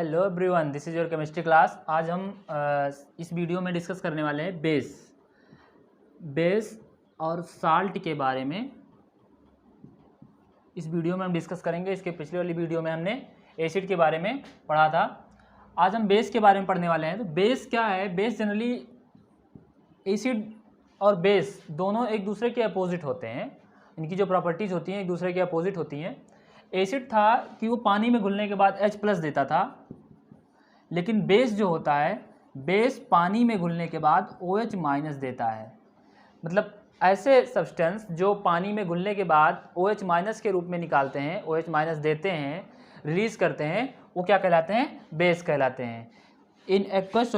Hello everyone, this is your chemistry class. आज हम इस वीडियो में डिस्कस करने वाले हैं बेस और साल्ट के बारे में। इस वीडियो में हम डिस्कस करेंगे। इसके पिछले वाली वीडियो में हमने एसिड के बारे में पढ़ा था। आज हम बेस के बारे में पढ़ने वाले हैं। तो बेस क्या है? बेस जनरली एसिड और बेस दोनों एक दूसरे के अपोजिट होते हैं। इनकी जो प्रॉपर्टीज़ होती हैं एक दूसरे के अपोजिट होती हैं। एसिड था कि वो पानी में घुलने के बाद H+ देता था, लेकिन बेस जो होता है, बेस पानी में घुलने के बाद OH- देता है। मतलब ऐसे सब्सटेंस जो पानी में घुलने के बाद OH- के रूप में निकालते हैं, OH- देते हैं, रिलीज करते हैं, वो क्या कहलाते हैं? बेस कहलाते हैं। In aqueous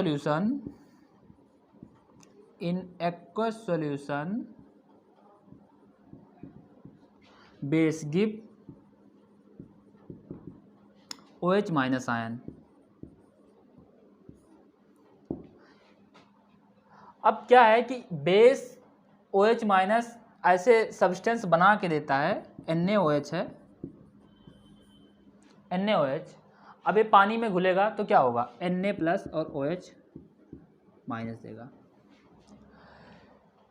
solution base give OH- ion. अब क्या है कि बेस OH- ऐसे सब्सटेंस बना के देता है। NaOH है, NaOH। अब ये पानी में घुलेगा तो क्या होगा? Na+ और OH- देगा।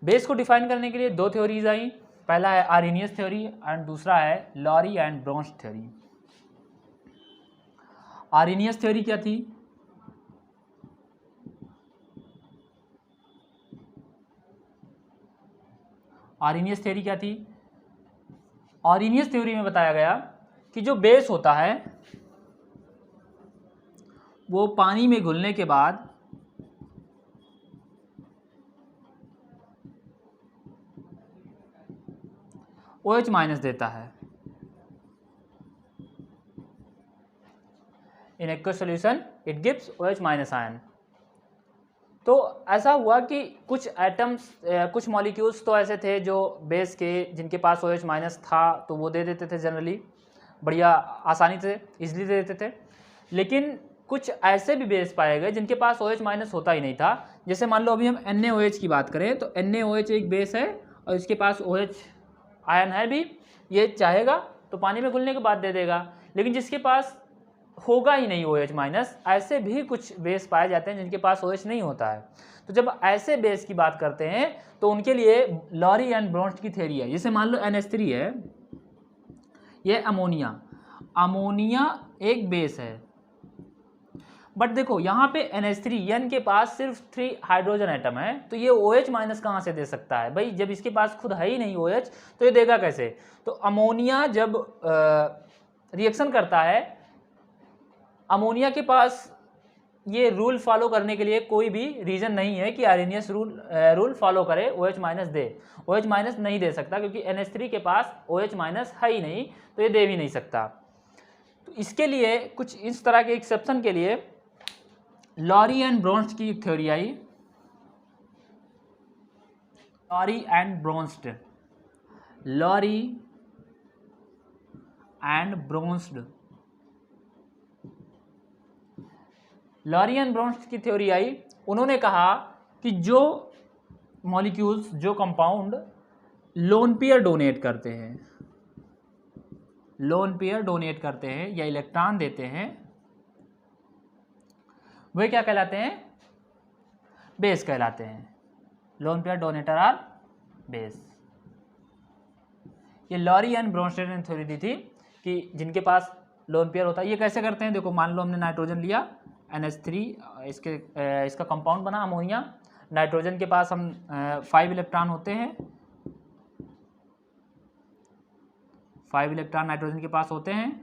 बेस को डिफाइन करने के लिए दो थ्योरीज आई। पहला है आर्हेनियस थ्योरी एंड दूसरा है Lowry and Bronsted theory. Arrhenius theory क्या थी? आर्हेनियस थ्योरी क्या थी? आर्हेनियस थ्योरी में बताया गया कि जो बेस होता है वो पानी में घुलने के बाद OH- देता है। In aqueous solution it gives OH- ion. तो ऐसा हुआ कि कुछ एटम्स, कुछ मॉलिक्यूल्स तो ऐसे थे जो बेस के, जिनके पास OH- था तो वो दे देते थे जनरली, बढ़िया आसानी से इजीली दे देते थे। लेकिन कुछ ऐसे भी बेस पाए गए जिनके पास OH- होता ही नहीं था। जैसे मान लो अभी हम NaOH की बात करें तो NaOH एक बेस है और इसके पास OH आयन है भी। ये चाहेगा तो पानी में घुलने के बाद दे देगा, लेकिन जिसके पास होगा ही नहीं OH-, ऐसे भी कुछ बेस पाए जाते हैं जिनके पास OH नहीं होता है। तो जब ऐसे बेस की बात करते हैं तो उनके लिए लॉरी एंड ब्रोंश की थ्योरी है। जैसे मान लो NH3 है, ये अमोनिया एक बेस है, बट देखो यहाँ पे NH3 N के पास सिर्फ 3 हाइड्रोजन एटम है, तो ये OH- कहाँ से दे सकता है भाई? जब इसके पास खुद है ही नहीं OH तो ये देगा कैसे? तो अमोनिया जब रिएक्शन करता है, अमोनिया के पास ये रूल फॉलो करने के लिए कोई भी रीजन नहीं है कि आर्हेनियस रूल फॉलो करे, OH- दे। OH- नहीं दे सकता क्योंकि NH3 के पास OH- है ही नहीं, तो ये दे भी नहीं सकता। तो इसके लिए कुछ इस तरह के एक्सेप्शन के लिए लॉरी एंड ब्रोंश की थ्योरी आई। लॉरी एंड ब्रोंश की थ्योरी आई। उन्होंने कहा कि जो मॉलिक्यूल्स, जो कंपाउंड लोन पेयर डोनेट करते हैं या इलेक्ट्रॉन देते हैं, वे क्या कहलाते हैं? बेस कहलाते हैं। Lone pair donator are base. ये लॉरी एंड ब्रोंश ने थ्योरी दी थी कि जिनके पास लोन पेयर होता है। ये कैसे करते हैं? देखो मान लो हमने नाइट्रोजन लिया, NH3, इसका कंपाउंड बना अमोनिया। नाइट्रोजन के पास हम 5 इलेक्ट्रॉन होते हैं, 5 इलेक्ट्रॉन नाइट्रोजन के पास होते हैं।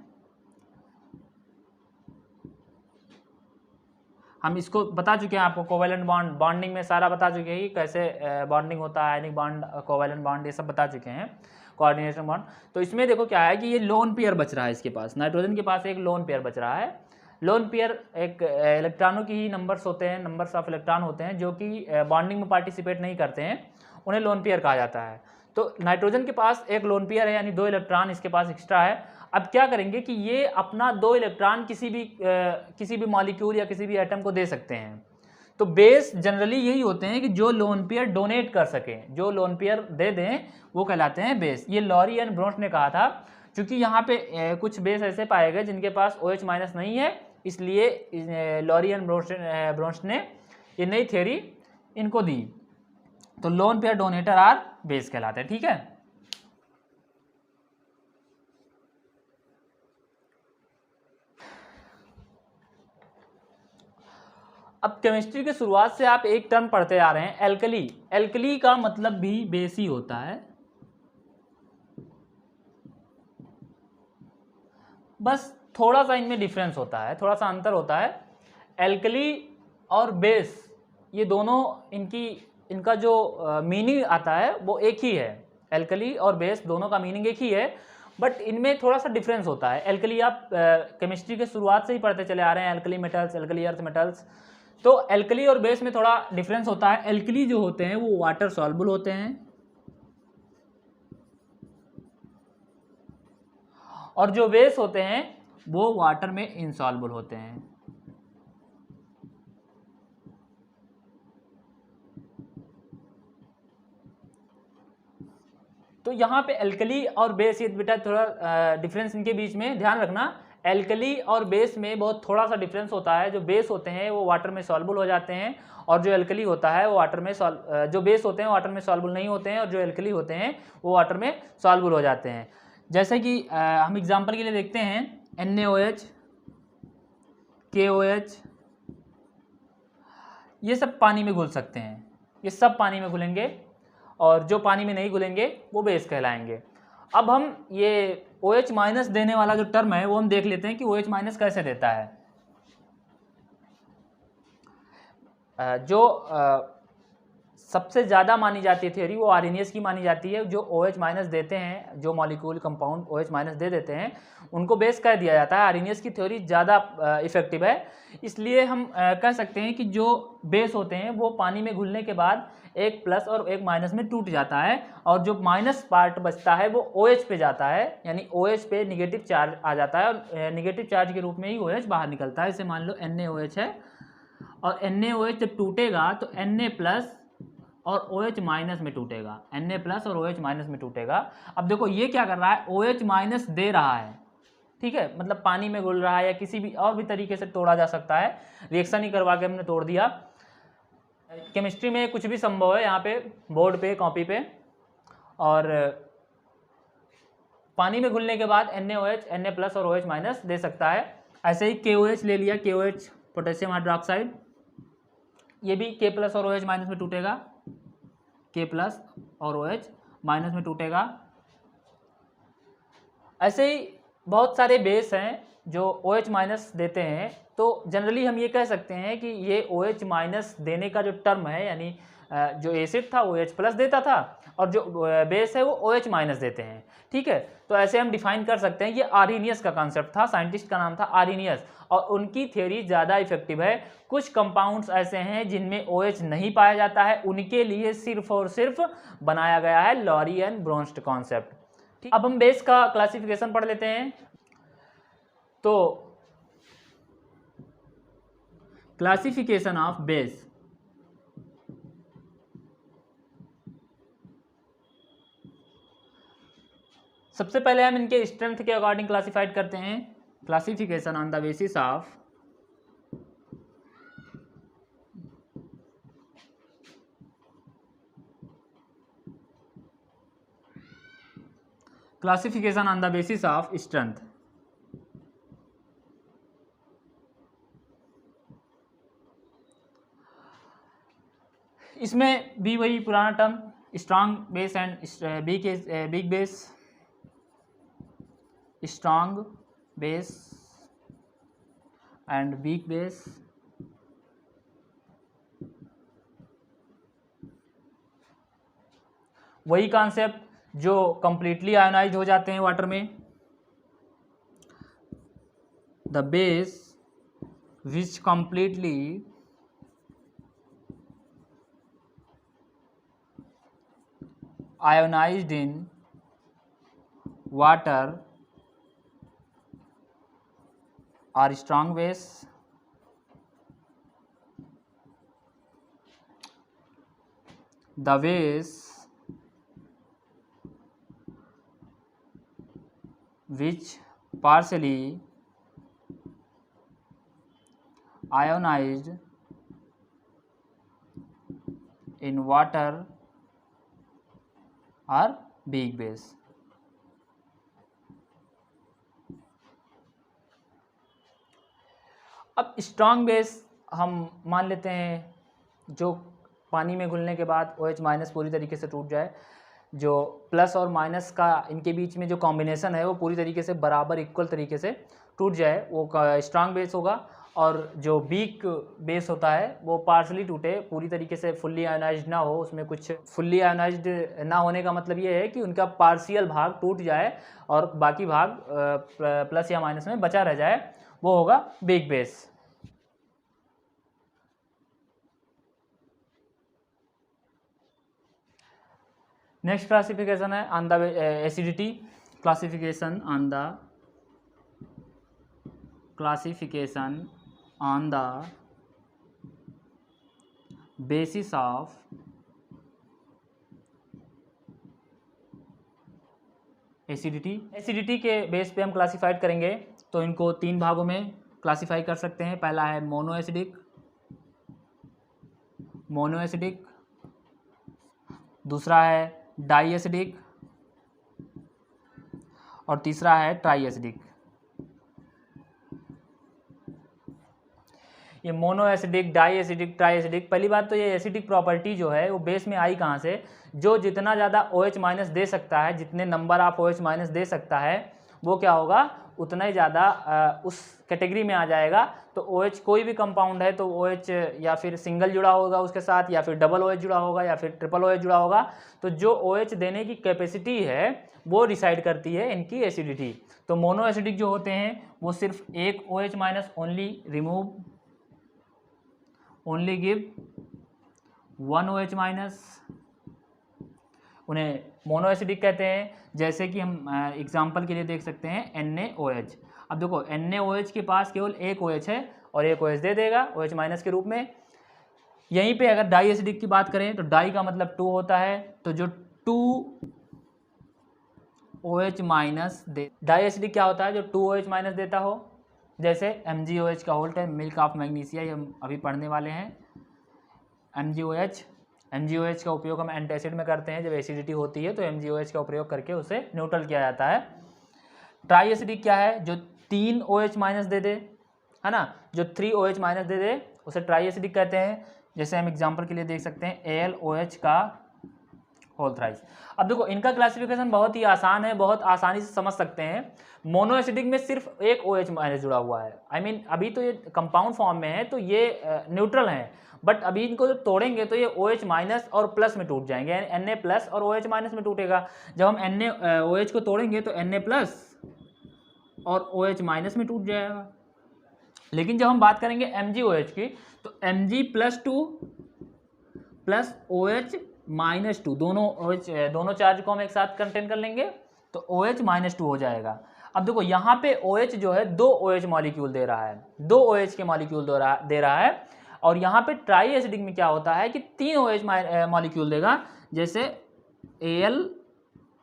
हम इसको बता चुके हैं आपको, कोवैलेंट बॉन्ड, बॉन्डिंग में सारा बता चुके हैं कि कैसे बॉन्डिंग होता है, आयनिक बॉन्ड, कोवैलेंट बॉन्ड, ये सब बता चुके हैं, कोऑर्डिनेशन बॉन्ड। तो इसमें देखो क्या है कि ये लोन पेयर बच रहा है इसके पास, नाइट्रोजन के पास एक लोन पेयर बच रहा है। लोन पेयर एक इलेक्ट्रॉनों की ही नंबर्स होते हैं, नंबर्स ऑफ इलेक्ट्रॉन होते हैं जो कि बॉन्डिंग में पार्टिसिपेट नहीं करते हैं, उन्हें लोन पेयर कहा जाता है। तो नाइट्रोजन के पास एक लोन पेयर है, यानी 2 इलेक्ट्रॉन इसके पास एक्स्ट्रा है। अब क्या करेंगे कि ये अपना 2 इलेक्ट्रॉन किसी भी मॉलिक्यूल या किसी भी एटम को दे सकते हैं। तो बेस जनरली यही होते हैं कि जो लोन पेयर डोनेट कर सकें, जो लोन पेयर दे दें, वो कहलाते हैं बेस। ये लॉरी एंड ब्रोंश ने कहा था, क्योंकि यहाँ पे कुछ बेस ऐसे पाए गए जिनके पास OH- नहीं है इसलिए लॉरी एंड ब्रोंस्ट ने ये नई थ्योरी इनको दी। तो lone pair donator are base कहलाते हैं। ठीक है, अब केमिस्ट्री की शुरुआत से आप एक टर्म पढ़ते आ रहे हैं एल्कली। एल्कली का मतलब भी बेस ही होता है, बस थोड़ा सा इनमें डिफरेंस होता है, थोड़ा सा अंतर होता है। एल्कली और बेस ये दोनों इनका जो मीनिंग आता है वो एक ही है। एल्कली और बेस दोनों का मीनिंग एक ही है, बट इनमें थोड़ा सा डिफरेंस होता है। एल्कली आप केमिस्ट्री के शुरुआत से ही पढ़ते चले आ रहे हैं, alkali metals, alkali earth metals. तो एल्कली और बेस में थोड़ा डिफरेंस होता है। एल्कली जो होते हैं वो वाटर सॉल्युबल होते हैं, और जो बेस होते हैं वो वाटर में इनसॉल्युबल होते हैं। तो यहाँ पे एल्कली और बेस, ये बेटा थोड़ा डिफरेंस इनके बीच में ध्यान रखना। एल्कली और बेस में बहुत थोड़ा सा डिफरेंस होता है। जो बेस होते हैं वो वाटर में सॉल्युबल हो जाते हैं, और जो एल्कली होता है वो वाटर में जो बेस होते हैं वाटर में सॉल्युबल नहीं होते हैं, और जो एल्कली होते हैं वो वाटर में सॉल्युबल हो जाते हैं। जैसे कि हम एग्जांपल के लिए देखते हैं NaOH, KOH, ये सब पानी में घुल सकते हैं, ये सब पानी में घुलेंगे, और जो पानी में नहीं घुलेंगे वो बेस कहलाएंगे। अब हम ये OH माइनस देने वाला जो टर्म है वो हम देख लेते हैं कि OH माइनस कैसे देता है। जो सबसे ज़्यादा मानी जाती है थ्योरी वो आर्हेनियस की मानी जाती है। जो OH माइनस देते हैं, जो मॉलिक्यूल कंपाउंड OH माइनस दे देते हैं, उनको बेस कह दिया जाता है। आर्हेनियस की थ्योरी ज़्यादा इफेक्टिव है, इसलिए हम कह सकते हैं कि जो बेस होते हैं वो पानी में घुलने के बाद एक प्लस और एक माइनस में टूट जाता है, और जो माइनस पार्ट बचता है वो OH पे जाता है, यानी OH पे निगेटिव चार्ज आ जाता है, और निगेटिव चार्ज के रूप में ही OH बाहर निकलता है। इसे मान लो NaOH है, और NaOH जब टूटेगा तो Na प्लस और OH माइनस में टूटेगा, Na प्लस और OH माइनस में टूटेगा। अब देखो ये क्या कर रहा है, OH माइनस दे रहा है, ठीक है, मतलब पानी में घुल रहा है, या किसी भी और भी तरीके से तोड़ा जा सकता है, रिएक्शन ही करवा के हमने तोड़ दिया। केमिस्ट्री में कुछ भी संभव है, यहाँ पे बोर्ड पे, कॉपी पे। और पानी में घुलने के बाद NaOH Na प्लस और OH माइनस दे सकता है। ऐसे ही KOH ले लिया, KOH पोटेशियम हाइड्रोक्साइड, ये भी K प्लस और OH माइनस में टूटेगा, K प्लस और OH माइनस में टूटेगा। ऐसे ही बहुत सारे बेस हैं जो OH माइनस देते हैं। तो जनरली हम ये कह सकते हैं कि ये OH माइनस देने का जो टर्म है, यानी जो एसिड था वो OH प्लस देता था, और जो बेस है वो OH माइनस देते हैं। ठीक है, तो ऐसे हम डिफाइन कर सकते हैं। ये आर्हेनियस का कॉन्सेप्ट था, साइंटिस्ट का नाम था आर्हेनियस, और उनकी थ्योरी ज़्यादा इफेक्टिव है। कुछ कंपाउंड्स ऐसे हैं जिनमें OH नहीं पाया जाता है, उनके लिए सिर्फ और सिर्फ बनाया गया है लॉरी एंड ब्रोंस्ट कॉन्सेप्ट। अब हम बेस का क्लासिफिकेशन पढ़ लेते हैं। तो क्लासिफिकेशन ऑफ बेस, सबसे पहले हम इनके स्ट्रेंथ के अकॉर्डिंग क्लासिफाइड करते हैं। Classification on the basis of classification on the basis of strength. इसमें भी वही पुराना term, strong base and big base, strong base and weak base. वही कॉन्सेप्ट जो कंप्लीटली आयोनाइज्ड हो जाते हैं वाटर में। The base which completely ionized in water are strong base, the base which partially ionised in water are weak base. अब strong base हम मान लेते हैं जो पानी में घुलने के बाद OH माइनस पूरी तरीके से टूट जाए, जो प्लस और माइनस का इनके बीच में जो कॉम्बिनेशन है वो पूरी तरीके से बराबर इक्वल तरीके से टूट जाए, वो स्ट्रॉन्ग बेस होगा। और जो वीक बेस होता है वो पार्शली टूटे, पूरी तरीके से फुल्ली आयोनाइज्ड ना हो, उसमें कुछ फुल्ली आयोनाइज्ड ना होने का मतलब ये है कि उनका पार्शियल भाग टूट जाए और बाकी भाग प्लस या माइनस में बचा रह जाए, वो होगा वीक बेस। नेक्स्ट क्लासिफिकेशन है on the acidity, classification on the basis of acidity. Acidity के बेस पे हम क्लासिफाइड करेंगे तो इनको 3 भागों में क्लासिफाई कर सकते हैं। पहला है मोनो एसिडिक, दूसरा है डाई एसिडिक और तीसरा है ट्राई एसिडिक। ये mono acidic, di acidic, tri acidic, पहली बात तो ये एसिडिक प्रॉपर्टी जो है वो बेस में आई कहाँ से, जो जितना ज़्यादा OH माइनस दे सकता है, जितने नंबर ऑफ OH माइनस दे सकता है वो क्या होगा, उतना ही ज़्यादा उस कैटेगरी में आ जाएगा। तो OH कोई भी कंपाउंड है तो OH या फिर सिंगल जुड़ा होगा उसके साथ, या फिर डबल OH जुड़ा होगा, या फिर ट्रिपल OH जुड़ा होगा। तो जो OH देने की कैपेसिटी है वो डिसाइड करती है इनकी एसिडिटी। तो मोनो एसिडिक जो होते हैं वो सिर्फ एक OH minus only give 1 OH minus, उन्हें मोनो एसिडिक कहते हैं। जैसे कि हम एग्जांपल के लिए देख सकते हैं NaOH। अब देखो NaOH के पास केवल एक OH है और एक OH दे देगा OH माइनस के रूप में। यहीं पे अगर डाई एसिडिक की बात करें तो डाई का मतलब 2 होता है, तो जो 2 OH माइनस दे, डाई एसिडिक क्या होता है, जो 2 OH माइनस देता हो, जैसे MgOH का होल्ट है, मिल्क ऑफ मैग्नीशिया, ये हम अभी पढ़ने वाले हैं। MgOH का उपयोग हम एंटासिड में करते हैं, जब एसिडिटी होती है तो MgOH का प्रयोग करके उसे न्यूट्रल किया जाता है। ट्राई एसिडिक क्या है, जो 3 OH माइनस दे दे, है ना, जो 3 OH माइनस दे दे उसे ट्राई एसिडिक कहते हैं। जैसे हम एग्जांपल के लिए देख सकते हैं AlOH का होल थ्राइस। अब देखो इनका क्लासिफिकेशन बहुत ही आसान है, बहुत आसानी से समझ सकते हैं। मोनो एसिडिक में सिर्फ एक OH माइनस जुड़ा हुआ है, आई मीन अभी तो ये कंपाउंड फॉर्म में है तो ये न्यूट्रल है, बट अभी इनको जब तोड़ेंगे तो ये OH माइनस और प्लस में टूट जाएंगे, यानी Na प्लस और OH माइनस में टूटेगा। जब हम NaOH को तोड़ेंगे तो Na प्लस और OH माइनस में टूट जाएगा। लेकिन जब हम बात करेंगे MgOH की तो Mg plus 2 plus OH minus 2, दोनों चार्ज को हम एक साथ कंटेन कर लेंगे तो OH माइनस 2 हो जाएगा। अब देखो यहाँ पे OH जो है 2 OH मॉलिक्यूल दे रहा है, 2 OH के मॉलिक्यूल दे रहा है। और यहाँ पे ट्राई एसिडिक में क्या होता है कि 3 OH मॉलिक्यूल देगा, जैसे Al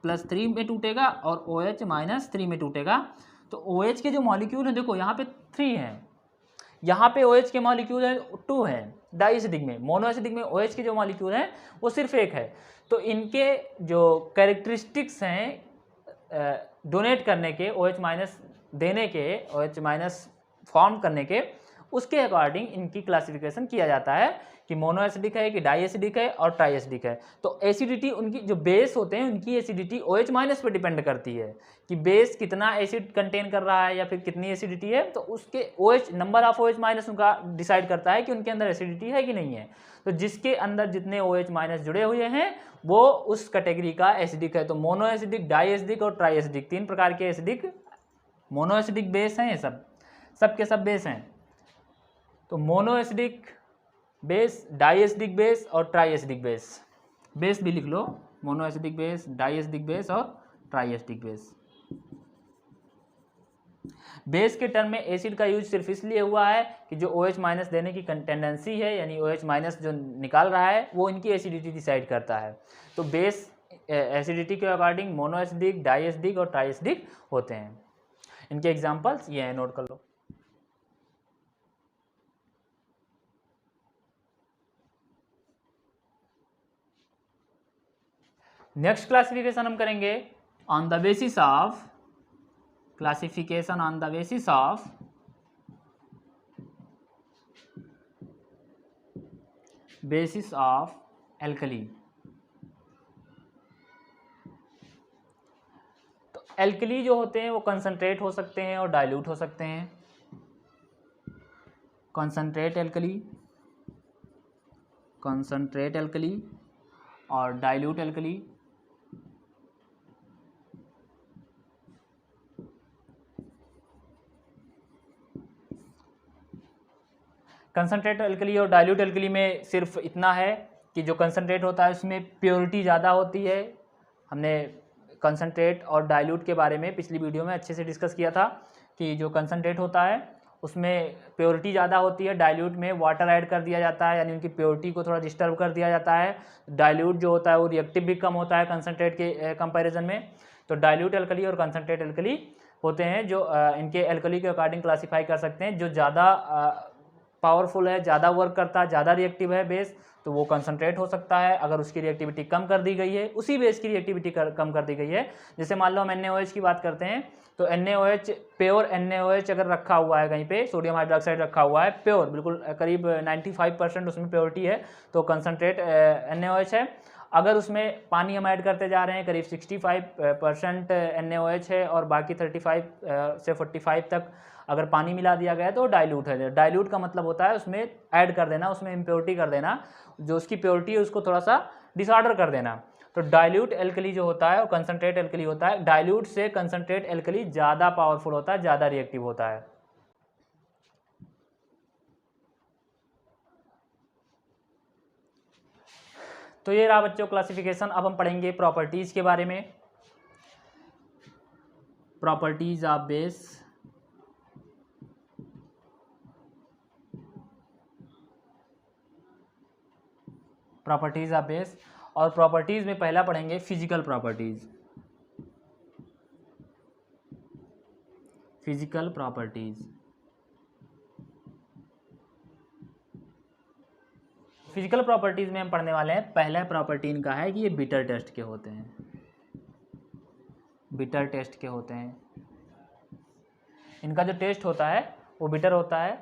प्लस 3 में टूटेगा और OH माइनस 3 में टूटेगा। तो OH के जो मॉलिक्यूल हैं देखो यहाँ पे 3 हैं, यहाँ पे OH के मॉलिक्यूल है 2 हैं डाई एसिडिक में। मोनो एसिडिक में OH के जो मॉलिक्यूल हैं वो सिर्फ एक है। तो इनके जो कैरेक्टरिस्टिक्स हैं डोनेट करने के, OH माइनस देने के, OH माइनस फॉर्म करने के, उसके अकॉर्डिंग इनकी क्लासिफिकेशन किया जाता है कि मोनो एसिडिक है कि डाई एसिडिक है और ट्राई एसिडिक है। तो एसिडिटी उनकी जो बेस होते हैं उनकी एसिडिटी OH माइनस पर डिपेंड करती है कि बेस कितना एसिड कंटेन कर रहा है या फिर कितनी एसिडिटी है, तो उसके OH number of OH minus उनका डिसाइड करता है कि उनके अंदर एसिडिटी है कि नहीं है। तो जिसके अंदर जितने OH माइनस जुड़े हुए हैं वो उस कैटेगरी का एसिडिक है। तो मोनो एसिडिक, डाई एसिडिक और ट्राई एसिडिक 3 प्रकार के एसिडिक मोनो एसिडिक बेस हैं, ये सब के सब बेस हैं। तो mono acidic base, di acidic base और ट्राई एसिडिक बेस भी लिख लो, mono acidic base, di acidic base और ट्राई एसिडिक बेस। बेस के टर्म में एसिड का यूज सिर्फ इसलिए हुआ है कि जो OH माइनस देने की टेंडेंसी है, यानी OH माइनस जो निकाल रहा है वो इनकी एसिडिटी डिसाइड करता है। तो बेस एसिडिटी के according mono acidic, di acidic और ट्राई एसिडिक होते हैं। इनके एग्जाम्पल्स ये हैं, नोट कर लो। नेक्स्ट क्लासिफिकेशन हम करेंगे on the basis of classification on the basis of alkali. तो एल्कली जो होते हैं वो कंसंट्रेट हो सकते हैं और डाइल्यूट हो सकते हैं। कंसंट्रेट एल्कली और डाइल्यूट एल्कली। कंसंट्रेट एल्कली और डाइल्यूट एल्कली में सिर्फ इतना है कि जो कंसंट्रेट होता है उसमें प्योरिटी ज़्यादा होती है। हमने कंसंट्रेट और डाइल्यूट के बारे में पिछली वीडियो में अच्छे से डिस्कस किया था कि जो कंसंट्रेट होता है उसमें प्योरिटी ज़्यादा होती है, डाइल्यूट में वाटर ऐड कर दिया जाता है, यानी उनकी प्योरिटी को थोड़ा डिस्टर्ब कर दिया जाता है। डाइल्यूट जो होता है वो रिएक्टिव भी कम होता है कंसंट्रेट के कंपैरिजन में। तो डाइल्यूट एल्कली और कंसंट्रेट एल्कली होते हैं जो इनके एल्कली के अकॉर्डिंग क्लासीफाई कर सकते हैं। जो ज़्यादा पावरफुल है, ज़्यादा वर्क करता है, ज़्यादा रिएक्टिव है बेस, तो वो कंसंट्रेट हो सकता है। अगर उसकी रिएक्टिविटी कम कर दी गई है, उसी बेस की रिएक्टिविटी कम कर दी गई है, जैसे मान लो हम NaOH की बात करते हैं, तो NaOH प्योर NaOH अगर रखा हुआ है कहीं पे, सोडियम हाइड्रोक्साइड रखा हुआ है प्योर, बिल्कुल करीब 95% उसमें प्योरिटी है, तो कंसंट्रेट NaOH है। अगर उसमें पानी हम ऐड करते जा रहे हैं, करीब 65% NaOH है और बाकी 35 से 45 तक अगर पानी मिला दिया गया तो डाइल्यूट है। डाइल्यूट का मतलब होता है उसमें ऐड कर देना, उसमें इम्प्योरिटी कर देना, जो उसकी प्योरिटी है उसको थोड़ा सा डिसऑर्डर कर देना। तो डाइल्यूट एल्कली जो होता है और कंसंट्रेट एल्कली होता है, डाइल्यूट से कंसंट्रेट एल्कली ज़्यादा पावरफुल होता है, ज़्यादा रिएक्टिव होता है। तो ये रहा बच्चों क्लासिफिकेशन। अब हम पढ़ेंगे प्रॉपर्टीज़ के बारे में। Properties of base, properties of base, और प्रॉपर्टीज में पहला पढ़ेंगे physical properties. Physical properties, physical properties में हम पढ़ने वाले हैं, पहला प्रॉपर्टी इनका है कि ये बिटर टेस्ट के होते हैं। बिटर टेस्ट के होते हैं, इनका जो टेस्ट होता है वो बिटर होता है,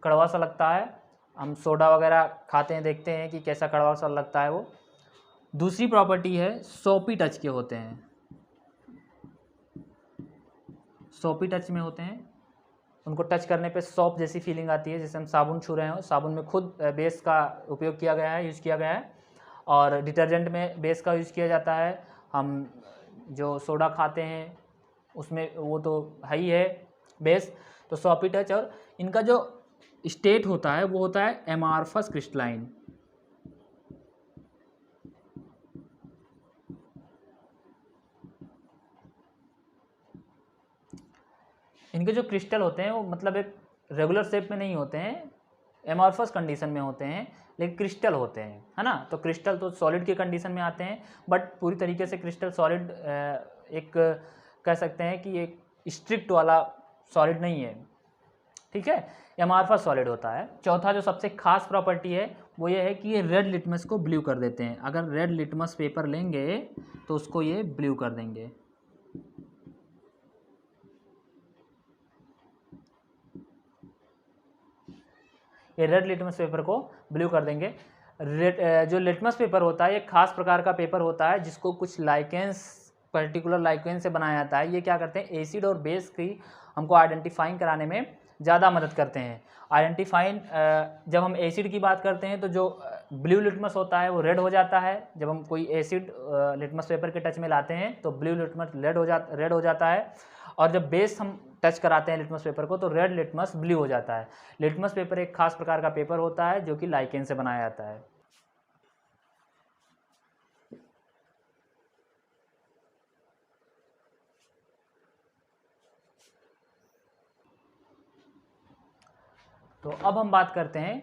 कड़वा सा लगता है। हम सोडा वगैरह खाते हैं, देखते हैं कि कैसा कड़वा सा लगता है वो। दूसरी प्रॉपर्टी है सोपी टच के होते हैं। सोपी टच में होते हैं, उनको टच करने पे सॉप जैसी फीलिंग आती है, जैसे हम साबुन छू रहे हो, साबुन में खुद बेस का उपयोग किया गया है, यूज़ किया गया है, और डिटर्जेंट में बेस का यूज़ किया जाता है। हम जो सोडा खाते हैं उसमें वो तो है ही है बेस, तो सॉपी टच। और इनका जो स्टेट होता है वो होता है एमार्फस क्रिस्टलाइन। इनके जो क्रिस्टल होते हैं वो मतलब एक रेगुलर शेप में नहीं होते हैं, एमॉर्फस कंडीशन में होते हैं, लेकिन क्रिस्टल होते हैं, है ना। तो क्रिस्टल तो सॉलिड की कंडीशन में आते हैं, बट पूरी तरीके से क्रिस्टल सॉलिड एक कह सकते हैं कि एक स्ट्रिक्ट वाला सॉलिड नहीं है, ठीक है, एमॉर्फस सॉलिड होता है। चौथा जो सबसे खास प्रॉपर्टी है वो ये है कि ये रेड लिटमस को ब्लू कर देते हैं। अगर रेड लिटमस पेपर लेंगे तो उसको ये ब्लू कर देंगे। ये रेड लिटमस पेपर को ब्लू कर देंगे। जो लिटमस पेपर होता है ये खास प्रकार का पेपर होता है जिसको कुछ लाइकेंस, पर्टिकुलर लाइकेंस से बनाया जाता है। ये क्या करते हैं, एसिड और बेस की हमको आइडेंटिफाइंग कराने में ज़्यादा मदद करते हैं। आइडेंटिफाइंग, जब हम एसिड की बात करते हैं तो जो ब्लू लिटमस होता है वो रेड हो जाता है। जब हम कोई एसिड लिटमस पेपर के टच में लाते हैं तो ब्लू लिटमस रेड हो जाता है, और जब बेस हम टच कराते हैं लिटमस पेपर को तो रेड लिटमस ब्लू हो जाता है। लिटमस पेपर एक खास प्रकार का पेपर होता है जो कि लाइकेन से बनाया जाता है। तो अब हम बात करते हैं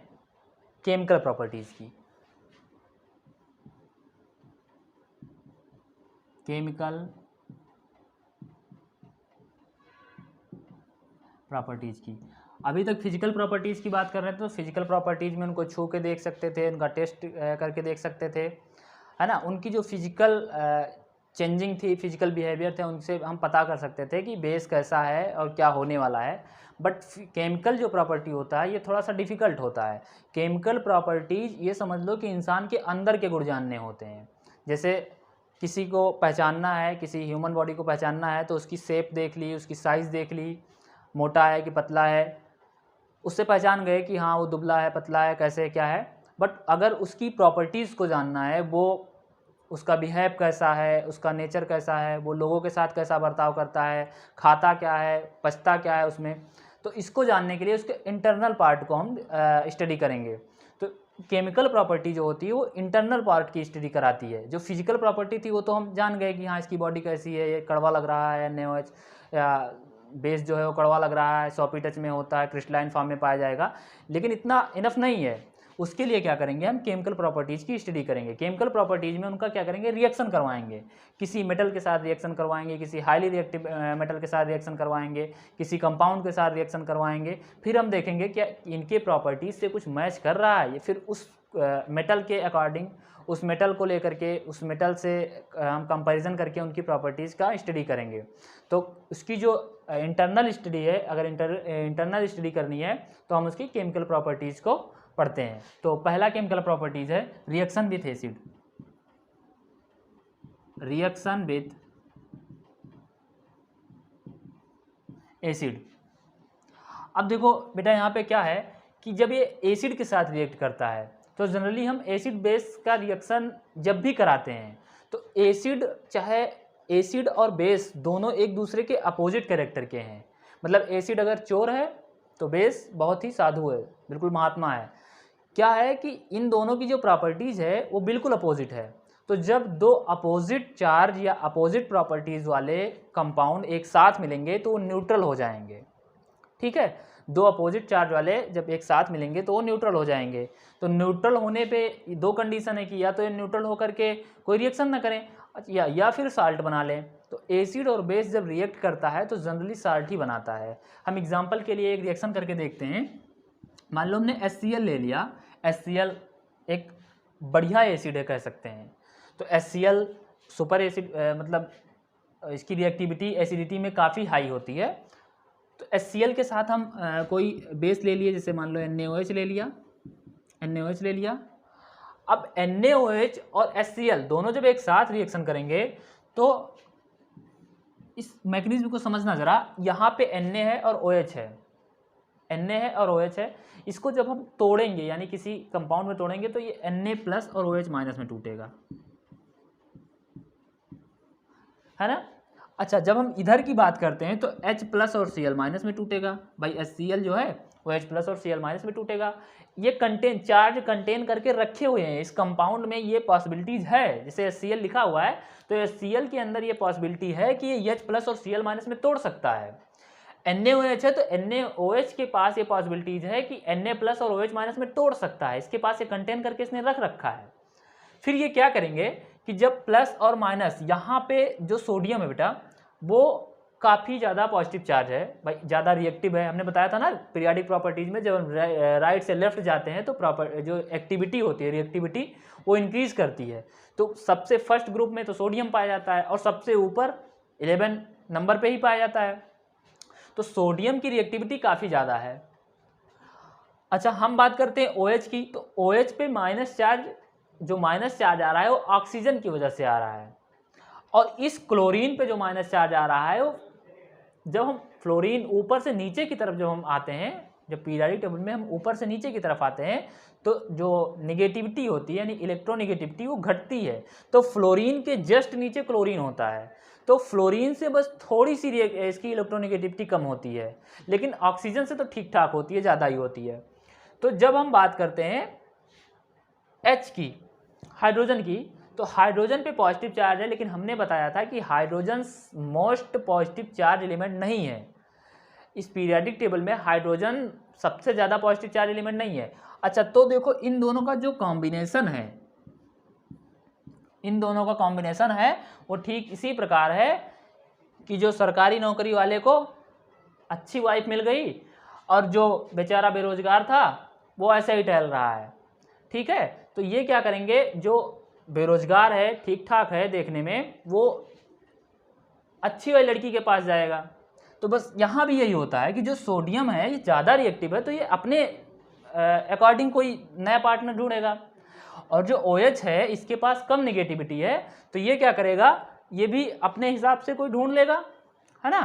केमिकल प्रॉपर्टीज की। केमिकल प्रॉपर्टीज़ की, अभी तक फिजिकल प्रॉपर्टीज़ की बात कर रहे थे, तो फिजिकल प्रॉपर्टीज़ में उनको छू के देख सकते थे, उनका टेस्ट करके देख सकते थे, है ना। उनकी जो फिजिकल चेंजिंग थी, फिजिकल बिहेवियर थे, उनसे हम पता कर सकते थे कि बेस कैसा है और क्या होने वाला है। बट केमिकल जो प्रॉपर्टी होता है ये थोड़ा सा डिफ़िकल्ट होता है। केमिकल प्रॉपर्टीज़ ये समझ लो कि इंसान के अंदर के गुण जानने होते हैं। जैसे किसी को पहचानना है, किसी ह्यूमन बॉडी को पहचानना है तो उसकी शेप देख ली, उसकी साइज़ देख ली, मोटा है कि पतला है, उससे पहचान गए कि हाँ वो दुबला है, पतला है, कैसे क्या है। बट अगर उसकी प्रॉपर्टीज़ को जानना है, वो उसका बिहेव कैसा है, उसका नेचर कैसा है, वो लोगों के साथ कैसा बर्ताव करता है, खाता क्या है, पचता क्या है उसमें, तो इसको जानने के लिए उसके इंटरनल पार्ट को हम स्टडी करेंगे। तो केमिकल प्रॉपर्टी जो होती है वो इंटरनल पार्ट की स्टडी कराती है। जो फिजिकल प्रॉपर्टी थी वो तो हम जान गए कि हाँ इसकी बॉडी कैसी है, ये कड़वा लग रहा है, NaOH या बेस जो है वो कड़वा लग रहा है, सॉपी टच में होता है, क्रिस्टलाइन फॉर्म में पाया जाएगा। लेकिन इतना इनफ नहीं है। उसके लिए क्या करेंगे, हम केमिकल प्रॉपर्टीज़ की स्टडी करेंगे। केमिकल प्रॉपर्टीज़ में उनका क्या करेंगे, रिएक्शन करवाएंगे। किसी मेटल के साथ रिएक्शन करवाएंगे, किसी हाईली रिएक्टिव मेटल के साथ रिएक्शन करवाएंगे, किसी कंपाउंड के साथ रिएक्शन करवाएंगे। फिर हम देखेंगे क्या इनके प्रॉपर्टीज़ से कुछ मैच कर रहा है, फिर उस मेटल के अकॉर्डिंग, उस मेटल को लेकर के, उस मेटल से हम कंपैरिजन करके उनकी प्रॉपर्टीज़ का स्टडी करेंगे। तो उसकी जो इंटरनल स्टडी है, अगर इंटरनल स्टडी करनी है तो हम उसकी केमिकल प्रॉपर्टीज़ को पढ़ते हैं। तो पहला केमिकल प्रॉपर्टीज़ है reaction with acid. Reaction with acid. अब देखो बेटा यहाँ पे क्या है कि जब ये एसिड के साथ रिएक्ट करता है तो जनरली हम एसिड बेस का रिएक्शन जब भी कराते हैं तो एसिड, चाहे एसिड और बेस दोनों एक दूसरे के अपोजिट कैरेक्टर के हैं। मतलब एसिड अगर चोर है तो बेस बहुत ही साधु है, बिल्कुल महात्मा है। क्या है कि इन दोनों की जो प्रॉपर्टीज़ है वो बिल्कुल अपोजिट है। तो जब दो अपोजिट चार्ज या अपोजिट प्रॉपर्टीज़ वाले कंपाउंड एक साथ मिलेंगे तो वो न्यूट्रल हो जाएंगे। ठीक है, दो अपोजिट चार्ज वाले जब एक साथ मिलेंगे तो वो न्यूट्रल हो जाएंगे। तो न्यूट्रल होने पे दो कंडीशन है कि या तो ये न्यूट्रल होकर के कोई रिएक्शन ना करें या फिर साल्ट बना लें। तो एसिड और बेस जब रिएक्ट करता है तो जनरली साल्ट ही बनाता है। हम एग्जांपल के लिए एक रिएक्शन करके देखते हैं। मान लो हमने HCl ले लिया। HCl एक बढ़िया एसिड है कह सकते हैं। तो HCl सुपर एसिड, मतलब इसकी रिएक्टिविटी एसिडिटी में काफ़ी हाई होती है। तो HCl के साथ हम कोई बेस ले लिए, जैसे मान लो NaOH ले लिया, NaOH ले लिया। अब NaOH और HCl दोनों जब एक साथ रिएक्शन करेंगे तो इस मैकेनिज्म को समझना ज़रा। यहाँ पे Na है और OH है, Na है और OH है। इसको जब हम तोड़ेंगे यानी किसी कंपाउंड में तोड़ेंगे तो ये Na+ और OH- में टूटेगा, है ना। अच्छा, जब हम इधर की बात करते हैं तो H+ और Cl- में टूटेगा। भाई HCl जो है वो H+ और Cl- में टूटेगा। ये चार्ज कंटेन करके रखे हुए हैं इस कंपाउंड में, ये पॉसिबिलिटीज़ है। जैसे HCl लिखा हुआ है तो HCl के अंदर ये पॉसिबिलिटी है कि ये H+ और Cl- में तोड़ सकता है। NaOH है तो NaOH के पास ये पॉसिबिलिटीज़ है कि Na+ और OH- में तोड़ सकता है। इसके पास ये कंटेन करके इसने रख रखा है। फिर ये क्या करेंगे कि जब प्लस और माइनस, यहाँ पे जो सोडियम है बेटा वो काफ़ी ज़्यादा पॉजिटिव चार्ज है, भाई ज़्यादा रिएक्टिव है। हमने बताया था ना पीरियोडिक प्रॉपर्टीज़ में, जब हम राइट से लेफ्ट जाते हैं तो जो एक्टिविटी होती है, रिएक्टिविटी, वो इंक्रीज़ करती है। तो सबसे फर्स्ट ग्रुप में तो सोडियम पाया जाता है और सबसे ऊपर 11 नंबर पे ही पाया जाता है। तो सोडियम की रिएक्टिविटी काफ़ी ज़्यादा है। अच्छा, हम बात करते हैं OH की। तो OH पे माइनस चार्ज, जो माइनस चार्ज आ रहा है वो ऑक्सीजन की वजह से आ रहा है। और इस क्लोरीन पे जो माइनस चार्ज आ रहा है वो, जब हम फ्लोरीन ऊपर से नीचे की तरफ जब हम आते हैं, जब पीरियोडिक टेबल में हम ऊपर से नीचे की तरफ आते हैं तो जो निगेटिविटी होती है यानी इलेक्ट्रोनिगेटिविटी वो घटती है। तो फ्लोरीन के जस्ट नीचे क्लोरीन होता है। तो फ्लोरीन से बस थोड़ी सी इसकी इलेक्ट्रोनिगेटिविटी कम होती है, लेकिन ऑक्सीजन से तो ठीक ठाक होती है, ज़्यादा ही होती है। तो जब हम बात करते हैं H की, हाइड्रोजन की, तो हाइड्रोजन पे पॉजिटिव चार्ज है, लेकिन हमने बताया था कि hydrogen most positive charge element नहीं है। इस पीरियोडिक टेबल में हाइड्रोजन सबसे ज़्यादा पॉजिटिव चार्ज एलिमेंट नहीं है। अच्छा, तो देखो इन दोनों का जो कॉम्बिनेशन है, इन दोनों का कॉम्बिनेशन है वो ठीक इसी प्रकार है कि जो सरकारी नौकरी वाले को अच्छी वाइफ मिल गई और जो बेचारा बेरोजगार था वो ऐसे ही टहल रहा है। ठीक है, तो ये क्या करेंगे, जो बेरोजगार है, ठीक ठाक है देखने में, वो अच्छी वाली लड़की के पास जाएगा। तो बस यहाँ भी यही होता है कि जो सोडियम है ये ज़्यादा रिएक्टिव है, तो ये अपने अकॉर्डिंग कोई नया पार्टनर ढूंढेगा। और जो OH है इसके पास कम निगेटिविटी है, तो ये क्या करेगा, ये भी अपने हिसाब से कोई ढूंढ लेगा, है ना।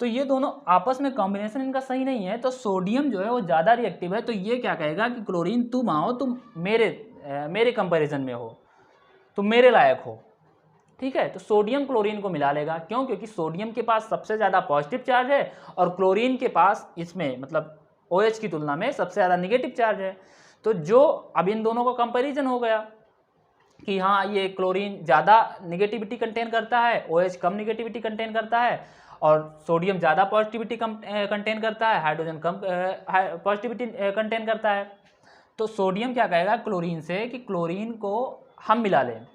तो ये दोनों आपस में कॉम्बिनेशन इनका सही नहीं है, तो सोडियम जो है वो ज़्यादा रिएक्टिव है, तो ये क्या कहेगा कि क्लोरीन तुम आओ, तुम मेरे कंपैरिजन में हो, तुम मेरे लायक हो, ठीक है। तो सोडियम क्लोरीन को मिला लेगा, क्यों, क्योंकि सोडियम के पास सबसे ज़्यादा पॉजिटिव चार्ज है और क्लोरीन के पास इसमें मतलब OH की तुलना में सबसे ज़्यादा निगेटिव चार्ज है। तो जो अब इन दोनों का कंपैरिजन हो गया कि हाँ ये क्लोरीन ज़्यादा निगेटिविटी कंटेन करता है, OH कम निगेटिविटी कंटेन करता है, और सोडियम ज़्यादा पॉजिटिविटी कंटेन करता है, हाइड्रोजन कम पॉजिटिविटी कंटेन करता है। तो सोडियम क्या कहेगा क्लोरीन से कि क्लोरीन को हम मिला लें,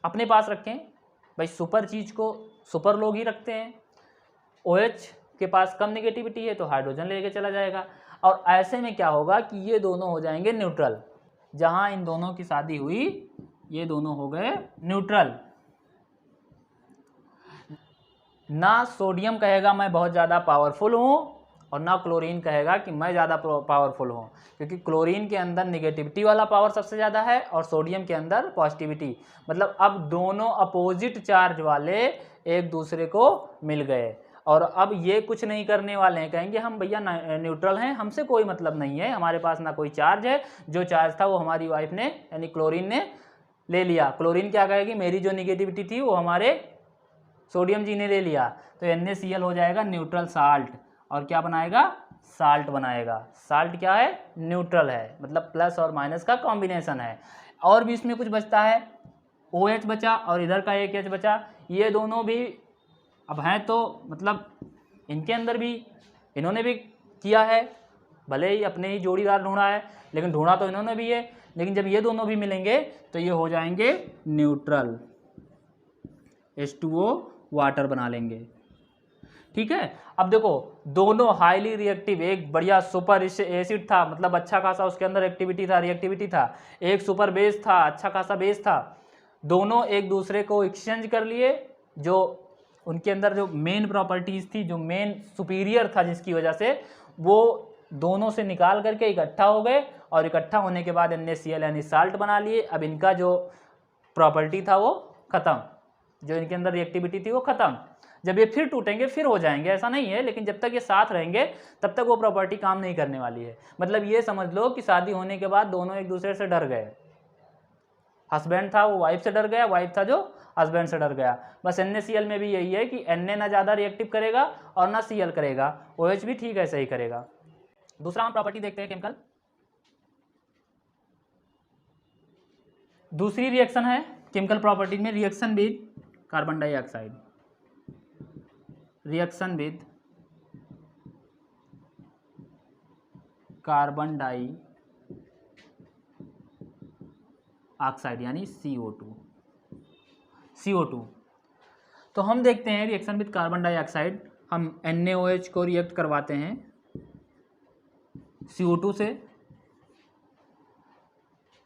अपने पास रखें, भाई सुपर चीज़ को सुपर लोग ही रखते हैं। OH के पास कम निगेटिविटी है तो हाइड्रोजन लेके चला जाएगा, और ऐसे में क्या होगा कि ये दोनों हो जाएंगे न्यूट्रल। जहाँ इन दोनों की शादी हुई ये दोनों हो गए न्यूट्रल। ना सोडियम कहेगा मैं बहुत ज़्यादा पावरफुल हूँ, और ना क्लोरीन कहेगा कि मैं ज़्यादा पावरफुल हूँ, क्योंकि क्लोरीन के अंदर निगेटिविटी वाला पावर सबसे ज़्यादा है और सोडियम के अंदर पॉजिटिविटी। मतलब अब दोनों अपोजिट चार्ज वाले एक दूसरे को मिल गए, और अब ये कुछ नहीं करने वाले हैं, कहेंगे हम भैया न्यूट्रल हैं, हमसे कोई मतलब नहीं है, हमारे पास ना कोई चार्ज है, जो चार्ज था वो हमारी वाइफ ने यानी क्लोरीन ने ले लिया। क्लोरीन क्या कहेगी, मेरी जो निगेटिविटी थी वो हमारे सोडियम जी ने ले लिया, तो NaCl हो जाएगा न्यूट्रल साल्ट, और क्या बनाएगा, साल्ट बनाएगा। साल्ट क्या है, न्यूट्रल है, मतलब प्लस और माइनस का कॉम्बिनेशन है। और भी इसमें कुछ बचता है, OH बचा और इधर का एक H बचा, ये दोनों भी अब हैं, तो मतलब इनके अंदर भी इन्होंने भी किया है, भले ही अपने ही जोड़ीदार ढूंढा है, लेकिन ढूंढा तो इन्होंने भी है, लेकिन जब ये दोनों भी मिलेंगे तो ये हो जाएंगे न्यूट्रल, H2O वाटर बना लेंगे, ठीक है। अब देखो दोनों हाईली रिएक्टिव, एक बढ़िया सुपर एसिड था, मतलब अच्छा खासा उसके अंदर एक्टिविटी था, रिएक्टिविटी था, एक सुपर बेस था, अच्छा खासा बेस था, दोनों एक दूसरे को एक्सचेंज कर लिए, जो उनके अंदर जो मेन प्रॉपर्टीज थी, जो मेन सुपीरियर था, जिसकी वजह से वो दोनों से निकाल करके इकट्ठा हो गए, और इकट्ठा होने के बाद NaCl यानी साल्ट बना लिए। अब इनका जो प्रॉपर्टी था वो खत्म, जो इनके अंदर रिएक्टिविटी थी वो खत्म। जब ये फिर टूटेंगे फिर हो जाएंगे, ऐसा नहीं है, लेकिन जब तक ये साथ रहेंगे तब तक वो प्रॉपर्टी काम नहीं करने वाली है। मतलब ये समझ लो कि शादी होने के बाद दोनों एक दूसरे से डर गए, हस्बैंड था वो वाइफ से डर गया, वाइफ था जो हस्बैंड से डर गया। बस NaCl में भी यही है कि Na ना ज़्यादा रिएक्टिव करेगा और ना Cl करेगा, OH भी ठीक ऐसे ही करेगा। दूसरा हम प्रॉपर्टी देखते हैं केमिकल, दूसरी रिएक्शन है केमिकल प्रॉपर्टी में, reaction with carbon dioxide, reaction with carbon dioxide यानी CO2। तो हम देखते हैं रिएक्शन विद कार्बन डाइऑक्साइड, हम NaOH को रिएक्ट करवाते हैं CO2 से।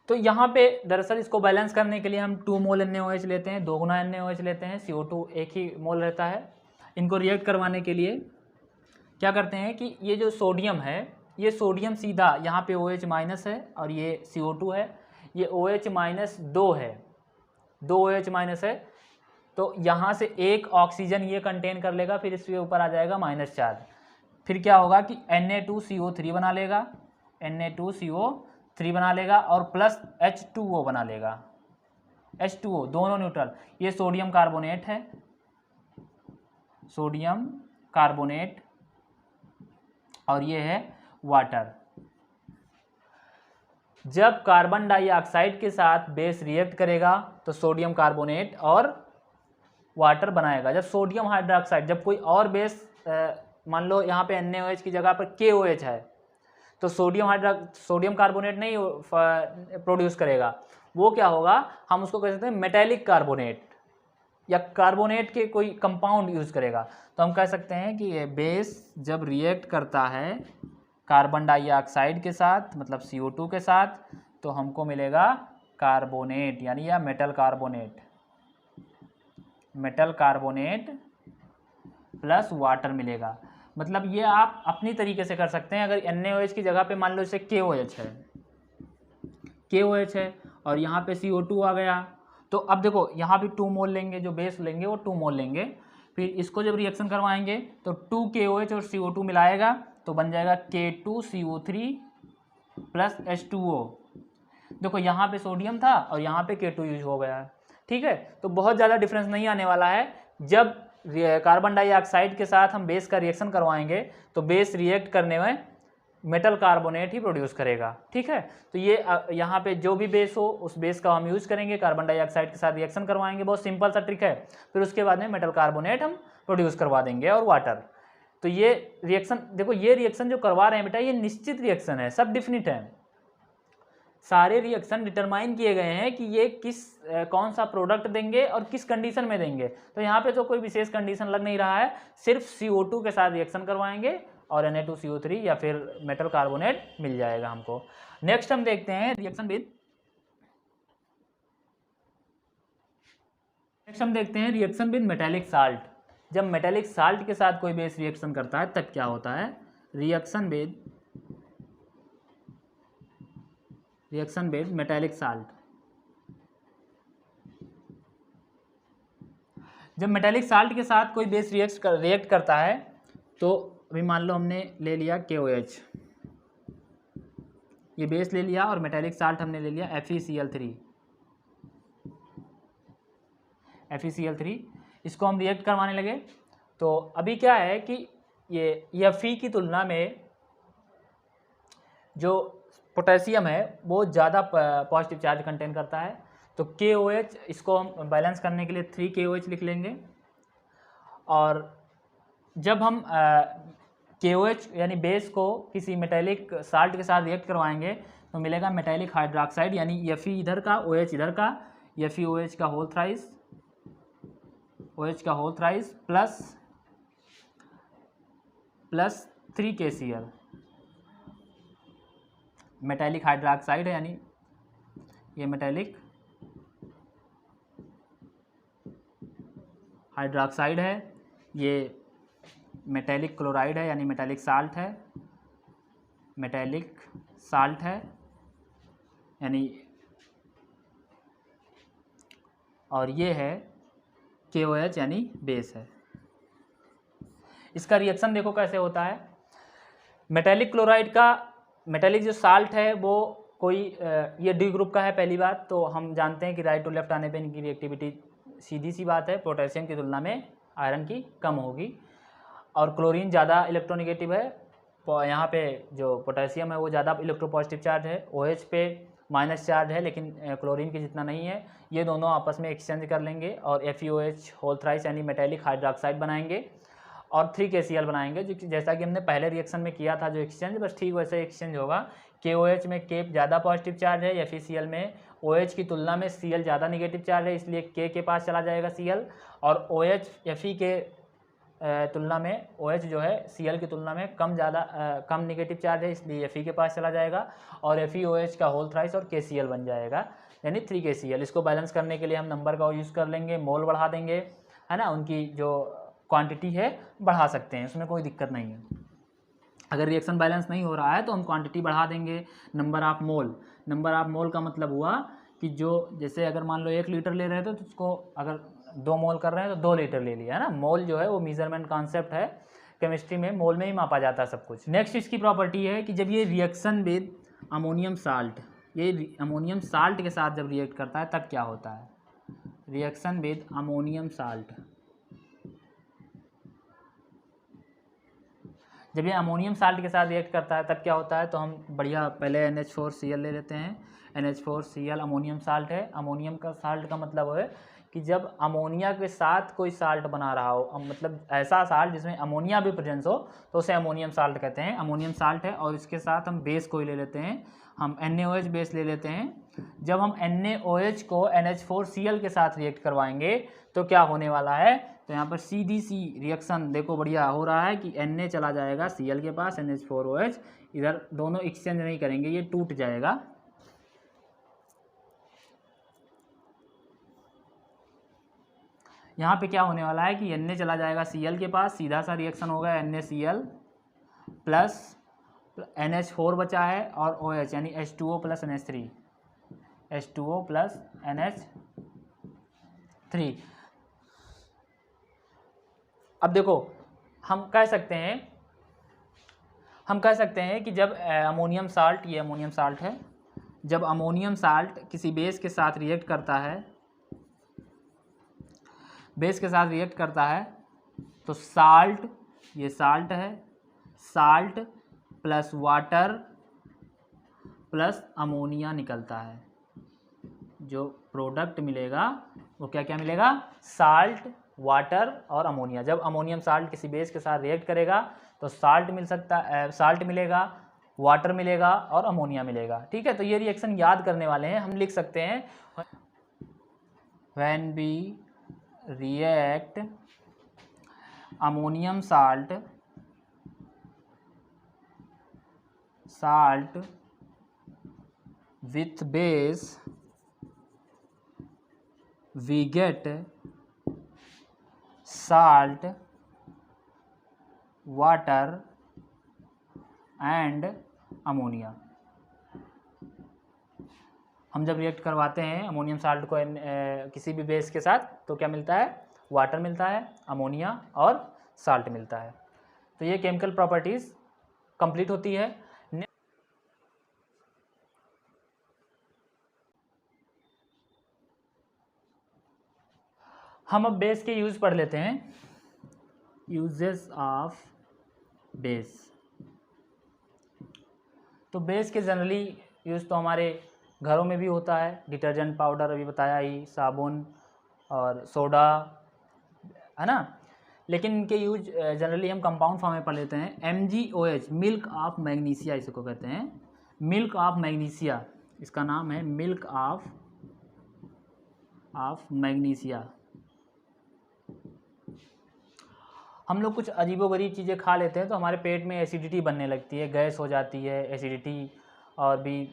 तो यहाँ पे दरअसल इसको बैलेंस करने के लिए हम 2 मोल NaOH लेते हैं, 2 गुना NaOH लेते हैं, CO2 एक ही मोल रहता है। इनको रिएक्ट करवाने के लिए क्या करते हैं कि ये जो सोडियम है, ये सोडियम सीधा यहाँ पे OH माइनस है और ये CO2 है, ये OH माइनस 2 है, 2 OH माइनस है, तो यहाँ से एक ऑक्सीजन ये कंटेन कर लेगा, फिर इसके ऊपर आ जाएगा माइनस चार्ज, फिर क्या होगा कि Na2CO3 बना लेगा, Na2CO3 बना लेगा और प्लस H2O बना लेगा, H2O दोनों न्यूट्रल। ये सोडियम कार्बोनेट है, सोडियम कार्बोनेट, और ये है वाटर। जब कार्बन डाइऑक्साइड के साथ बेस रिएक्ट करेगा तो सोडियम कार्बोनेट और वाटर बनाएगा। जब सोडियम हाइड्रोक्साइड, जब कोई और बेस मान लो यहाँ पे NaOH की जगह पर KOH है, तो सोडियम कार्बोनेट नहीं प्रोड्यूस करेगा, वो क्या होगा, हम उसको कह सकते हैं मेटेलिक कार्बोनेट, या कार्बोनेट के कोई कंपाउंड यूज़ करेगा। तो हम कह सकते हैं कि ये बेस जब रिएक्ट करता है कार्बन डाइऑक्साइड के साथ, मतलब CO2 के साथ, तो हमको मिलेगा कार्बोनेट यानी या मेटल कार्बोनेट प्लस वाटर मिलेगा। मतलब ये आप अपनी तरीके से कर सकते हैं। अगर NaOH की जगह पे मान लो इसे KOH है और यहाँ पे CO2 आ गया, तो अब देखो यहाँ भी 2 मोल लेंगे, जो बेस लेंगे वो 2 मोल लेंगे। फिर इसको जब रिएक्शन करवाएंगे तो 2 KOH और CO2 मिलाएगा तो बन जाएगा K2CO3 प्लस H2O। देखो यहाँ पे सोडियम था और यहाँ पे K2 यूज हो गया है, ठीक है। तो बहुत ज़्यादा डिफरेंस नहीं आने वाला है। जब कार्बन डाइऑक्साइड के साथ हम बेस का रिएक्शन करवाएंगे तो बेस रिएक्ट करने में मेटल कार्बोनेट ही प्रोड्यूस करेगा, ठीक है। तो ये यहाँ पे जो भी बेस हो उस बेस का हम यूज़ करेंगे, कार्बन डाइऑक्साइड के साथ रिएक्शन करवाएंगे, बहुत सिंपल सा ट्रिक है। फिर उसके बाद में मेटल कार्बोनेट हम प्रोड्यूस करवा देंगे और वाटर। तो ये रिएक्शन देखो, ये रिएक्शन जो करवा रहे हैं बेटा ये निश्चित रिएक्शन है, सब डिफिनिट है। सारे रिएक्शन डिटरमाइन किए गए हैं कि ये कौन सा प्रोडक्ट देंगे और किस कंडीशन में देंगे। तो यहाँ पे तो कोई विशेष कंडीशन लग नहीं रहा है, सिर्फ CO2 के साथ रिएक्शन करवाएंगे और Na2CO3 या फिर मेटल कार्बोनेट मिल जाएगा हमको। नेक्स्ट हम देखते हैं रिएक्शन विद मेटेलिक साल्ट। जब मेटेलिक साल्ट के साथ कोई बेस रिएक्शन करता है तब क्या होता है। Reaction with metallic salt. जब मेटेलिक साल्ट के साथ कोई बेस रिएक्ट करता है तो अभी मान लो हमने ले लिया KOH, ये बेस ले लिया, और मेटेलिक साल्ट हमने ले लिया FeCl3। इसको हम रिएक्ट करवाने लगे तो अभी क्या है कि ये Fe की तुलना में जो पोटेशियम है वो ज़्यादा पॉजिटिव चार्ज कंटेन करता है। तो KOH, इसको हम बैलेंस करने के लिए 3 KOH लिख लेंगे। और जब हम KOH यानी बेस को किसी मेटेलिक साल्ट के साथ रिएक्ट करवाएंगे तो मिलेगा मेटेलिक हाइड्रोक्साइड, यानी Fe इधर का, OH इधर का, FeOH का whole thrice plus 3 KCl। Metallic hydroxide है, यानी ये मेटेलिक हाइड्रोक्साइड है, ये मेटेलिक क्लोराइड है यानी मेटेलिक साल्ट है यानी, और ये है KOH यानी बेस है। इसका रिएक्शन देखो कैसे होता है। मेटेलिक क्लोराइड का मेटेलिक जो साल्ट है वो कोई ये D ग्रुप का है पहली बात, तो हम जानते हैं कि राइट टू लेफ्ट आने पे इनकी रिएक्टिविटी सीधी सी बात है पोटेशियम की तुलना में आयरन की कम होगी। और क्लोरीन ज़्यादा इलेक्ट्रोनिगेटिव है, यहाँ पे जो पोटेशियम है वो ज़्यादा इलेक्ट्रोपॉजिटिव चार्ज है, OH पे माइनस चार्ज है लेकिन क्लोरीन की जितना नहीं है। ये दोनों आपस में एक्सचेंज कर लेंगे और FeOH होल थ्राइस यानी मेटेलिक हाइड्रोक्साइड बनाएंगे और 3 KCl बनाएंगे, जो जैसा कि हमने पहले रिएक्शन में किया था जो एक्सचेंज, बस ठीक वैसे एक्सचेंज होगा। KOH में K ज़्यादा पॉजिटिव चार्ज है, FeCl में OH की तुलना में Cl ज़्यादा निगेटिव चार्ज है, इसलिए K के पास चला जाएगा Cl, और OH Fe के तुलना में OH जो है Cl की तुलना में कम निगेटिव चार्ज है, इसलिए Fe के पास चला जाएगा और FeOH का होल थ्राइस और KCl बन जाएगा यानी 3 KCl। इसको बैलेंस करने के लिए हम नंबर का यूज़ कर लेंगे, मोल बढ़ा देंगे, है ना, उनकी जो क्वांटिटी है बढ़ा सकते हैं, उसमें कोई दिक्कत नहीं है। अगर रिएक्शन बैलेंस नहीं हो रहा है तो हम क्वांटिटी बढ़ा देंगे। नंबर ऑफ मोल का मतलब हुआ कि जो जैसे अगर मान लो 1 लीटर ले रहे थे तो उसको अगर 2 मोल कर रहे हैं तो 2 लीटर ले लिया, है ना। मोल जो है वो मेजरमेंट कॉन्सेप्ट है, केमिस्ट्री में मोल में ही मापा जाता है सब कुछ। नेक्स्ट इसकी प्रॉपर्टी है कि जब ये रिएक्शन विद अमोनियम साल्ट, ये अमोनियम साल्ट के साथ जब रिएक्ट करता है तब क्या होता है। रिएक्शन विद अमोनियम साल्ट, जब ये अमोनियम साल्ट के साथ रिएक्ट करता है तब क्या होता है, तो हम बढ़िया पहले NH4Cl ले लेते हैं। NH4Cl अमोनियम साल्ट है। अमोनियम का साल्ट का मतलब है कि जब अमोनिया के साथ कोई साल्ट बना रहा हो, मतलब ऐसा साल्ट जिसमें अमोनिया भी प्रेजेंस हो, तो उसे अमोनियम साल्ट कहते हैं। अमोनियम साल्ट है और इसके साथ हम बेस कोई ले लेते हैं, हम NaOH बेस ले लेते हैं। जब हम NaOH को NH4Cl के साथ रिएक्ट करवाएंगे तो क्या होने वाला है, तो यहाँ पर सीधी सी रिएक्शन देखो बढ़िया हो रहा है कि Na चला जाएगा Cl के पास, NH4OH, इधर दोनों एक्सचेंज नहीं करेंगे, ये टूट जाएगा। यहाँ पे क्या होने वाला है कि Na चला जाएगा Cl के पास, सीधा सा रिएक्शन होगा NaCl प्लस NH4 बचा है और OH यानी H2O plus NH3, H2O plus NH3। अब देखो हम कह सकते हैं कि जब अमोनियम साल्ट, ये अमोनियम साल्ट है, जब अमोनियम साल्ट किसी बेस के साथ रिएक्ट करता है, तो साल्ट, ये साल्ट है, salt plus water plus ammonia निकलता है। जो प्रोडक्ट मिलेगा वो क्या क्या मिलेगा? साल्ट, वाटर और अमोनिया। जब अमोनियम साल्ट किसी बेस के साथ रिएक्ट करेगा तो साल्ट मिलेगा, वाटर मिलेगा और अमोनिया मिलेगा। ठीक है, तो ये रिएक्शन याद करने वाले हैं। हम लिख सकते हैं when we react ammonium salt with base we get salt, water and ammonia। हम जब रिएक्ट करवाते हैं अमोनियम साल्ट को किसी भी बेस के साथ तो क्या मिलता है? वाटर मिलता है, अमोनिया और साल्ट मिलता है। तो ये केमिकल प्रॉपर्टीज़ कंप्लीट होती है। हम अब बेस के यूज़ पढ़ लेते हैं। Uses of base. तो बेस के जनरली यूज़ तो हमारे घरों में भी होता है, डिटर्जेंट पाउडर अभी बताया ही, साबुन और सोडा, है ना। लेकिन इनके यूज जनरली हम कंपाउंड फॉर्म में पढ़ लेते हैं। MgOH, मिल्क ऑफ मैग्नीशिया इसको कहते हैं, मिल्क ऑफ मैग्नीशिया, इसका नाम है मिल्क ऑफ मैग्नीशिया। हम लोग कुछ अजीबोगरीब चीज़ें खा लेते हैं तो हमारे पेट में एसिडिटी बनने लगती है, गैस हो जाती है, एसिडिटी और भी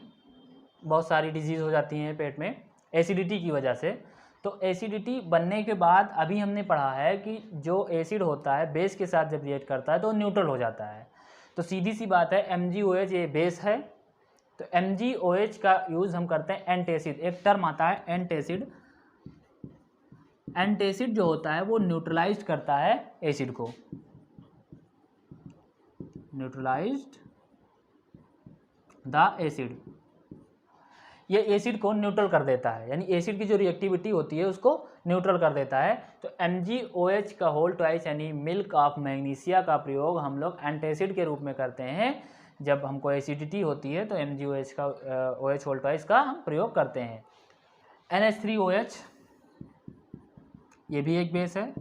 बहुत सारी डिजीज़ हो जाती हैं पेट में एसिडिटी की वजह से। तो एसिडिटी बनने के बाद अभी हमने पढ़ा है कि जो एसिड होता है बेस के साथ जब रिएक्ट करता है तो न्यूट्रल हो जाता है। तो सीधी सी बात है, MgOH ये बेस है, तो MgOH का यूज़ हम करते हैं एंटासिड। एक टर्म आता है एंटासिड। एंटासिड जो होता है वो न्यूट्रलाइज करता है एसिड को, न्यूट्रलाइज्ड द एसिड। ये एसिड को न्यूट्रल कर देता है, यानी एसिड की जो रिएक्टिविटी होती है उसको न्यूट्रल कर देता है। तो MgOH का होल ट्वाइस यानी मिल्क ऑफ मैग्नीशिया का प्रयोग हम लोग एंटासिड के रूप में करते हैं। जब हमको एसिडिटी होती है तो MgOH का OH होल ट्वाइस का हम प्रयोग करते हैं। NH3OH ये भी एक बेस है,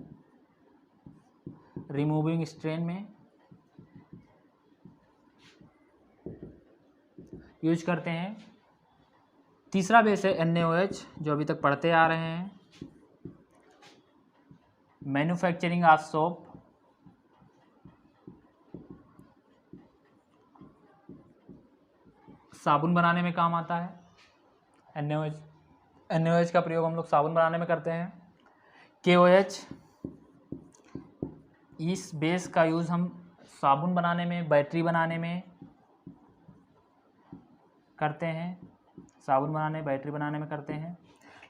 रिमूविंग स्ट्रेन में यूज करते हैं। तीसरा बेस है NaOH जो अभी तक पढ़ते आ रहे हैं, मैन्युफैक्चरिंग ऑफ सोप, साबुन बनाने में काम आता है। NaOH का प्रयोग हम लोग साबुन बनाने में करते हैं। KOH, इस बेस का यूज़ हम साबुन बनाने में, बैटरी बनाने में करते हैं, साबुन बनाने, बैटरी बनाने में करते हैं।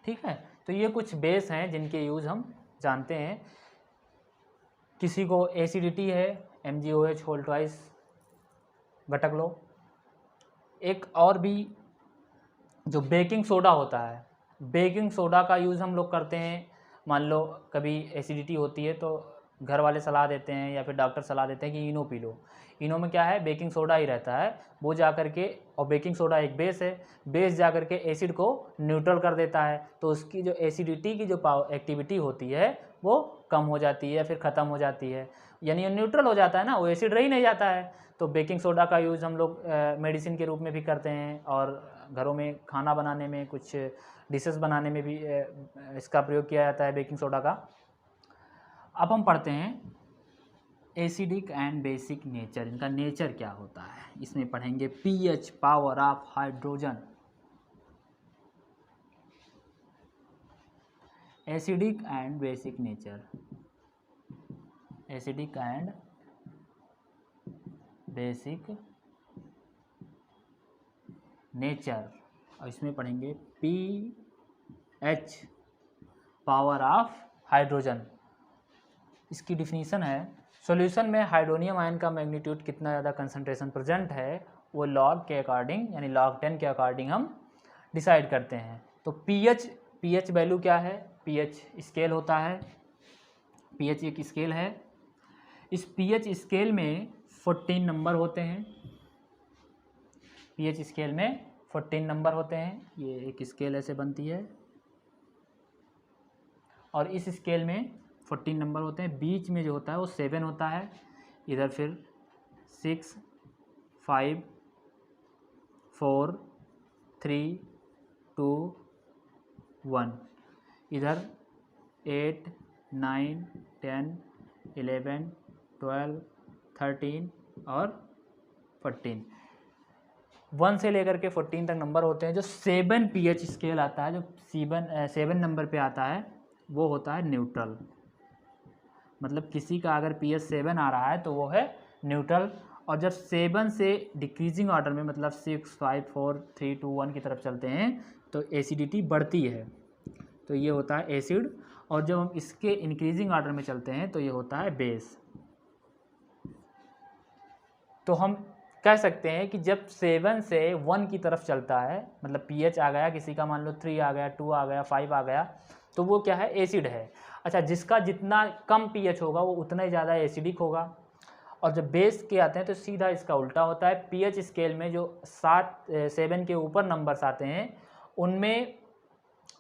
ठीक है, तो ये कुछ बेस हैं जिनके यूज़ हम जानते हैं। किसी को एसिडिटी है, MgOH होल ट्वाइस घटक लो। एक और भी जो बेकिंग सोडा होता है, बेकिंग सोडा का यूज़ हम लोग करते हैं। मान लो कभी एसिडिटी होती है तो घर वाले सलाह देते हैं या फिर डॉक्टर सलाह देते हैं कि इनो पी लो। इनो में क्या है? बेकिंग सोडा ही रहता है। वो जा कर के, और बेकिंग सोडा एक बेस है, बेस जा कर के एसिड को न्यूट्रल कर देता है। तो उसकी जो एसिडिटी की जो एक्टिविटी होती है वो कम हो जाती है या फिर ख़त्म हो जाती है, यानी न्यूट्रल हो जाता है ना, वो एसिड रह ही नहीं जाता है। तो बेकिंग सोडा का यूज़ हम लोग मेडिसिन के रूप में भी करते हैं और घरों में खाना बनाने में, कुछ डिशेस बनाने में भी इसका प्रयोग किया जाता है बेकिंग सोडा का। अब हम पढ़ते हैं एसिडिक एंड बेसिक नेचर। इनका नेचर क्या होता है इसमें पढ़ेंगे। pH, power of hydrogen. Acidic and basic nature, acidic and basic nature, और इसमें पढ़ेंगे pH पावर ऑफ हाइड्रोजन। इसकी डिफिनीशन है, सॉल्यूशन में हाइड्रोनियम आयन का मैग्नीट्यूड कितना ज़्यादा कंसंट्रेशन प्रेजेंट है वो लॉग के अकॉर्डिंग यानी log 10 के अकॉर्डिंग हम डिसाइड करते हैं। तो pH वैल्यू क्या है, pH स्केल होता है, pH एक स्केल है। इस pH स्केल में 14 नंबर होते हैं, pH स्केल में 14 नंबर होते हैं। ये एक स्केल ऐसे बनती है और इस स्केल में 14 नंबर होते हैं। बीच में जो होता है वो 7 होता है, इधर फिर 6, 5, 4, 3, 2, 1, इधर 8, 9, 10, 11, 12, 13 और 14, 1 से लेकर के 14 तक नंबर होते हैं। जो 7 pH स्केल आता है, जो 7 नंबर पे आता है वो होता है न्यूट्रल। मतलब किसी का अगर pH 7 आ रहा है तो वो है न्यूट्रल, और जब 7 से डिक्रीजिंग ऑर्डर में मतलब 6, 5, 4, 3, 2, 1 की तरफ चलते हैं तो एसिडिटी बढ़ती है, तो ये होता है एसिड। और जब हम इसके इंक्रीजिंग ऑर्डर में चलते हैं तो ये होता है बेस। तो हम कह सकते हैं कि जब 7 से 1 की तरफ चलता है, मतलब pH आ गया किसी का, मान लो 3 आ गया, 2 आ गया, 5 आ गया, तो वो क्या है, एसिड है। अच्छा, जिसका जितना कम pH होगा वो उतना ही ज़्यादा एसिडिक होगा। और जब बेस के आते हैं तो सीधा इसका उल्टा होता है। pH स्केल में जो 7 के ऊपर नंबर्स आते हैं उनमें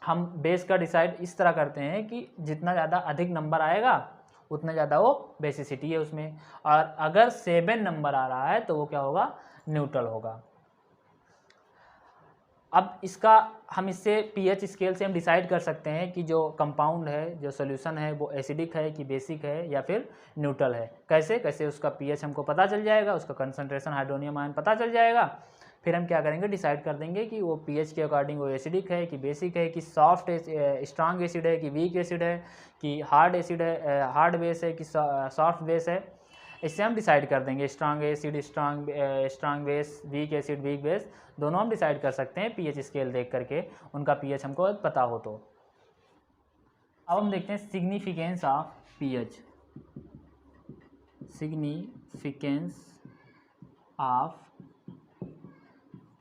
हम बेस का डिसाइड इस तरह करते हैं कि जितना ज़्यादा अधिक नंबर आएगा उतना ज़्यादा वो बेसिसिटी है उसमें, और अगर 7 नंबर आ रहा है तो वो क्या होगा, न्यूट्रल होगा। अब इसका हम इससे pH स्केल से हम डिसाइड कर सकते हैं कि जो कंपाउंड है, जो सॉल्यूशन है, वो एसिडिक है कि बेसिक है या फिर न्यूट्रल है। कैसे उसका pH हमको पता चल जाएगा, उसका कंसंट्रेशन हाइड्रोनियम आयन पता चल जाएगा। फिर हम क्या करेंगे, डिसाइड कर देंगे कि वो pH के अकॉर्डिंग वो एसिडिक है कि बेसिक है, कि सॉफ्ट स्ट्रांग एसिड है कि वीक एसिड है, कि हार्ड एसिड है, हार्ड बेस है कि सॉफ्ट बेस है। इससे हम डिसाइड कर देंगे strong acid strong base, weak acid weak base, दोनों हम डिसाइड कर सकते हैं pH स्केल देख करके, उनका pH हमको पता हो तो। अब हम देखते हैं significance of pH। Significance of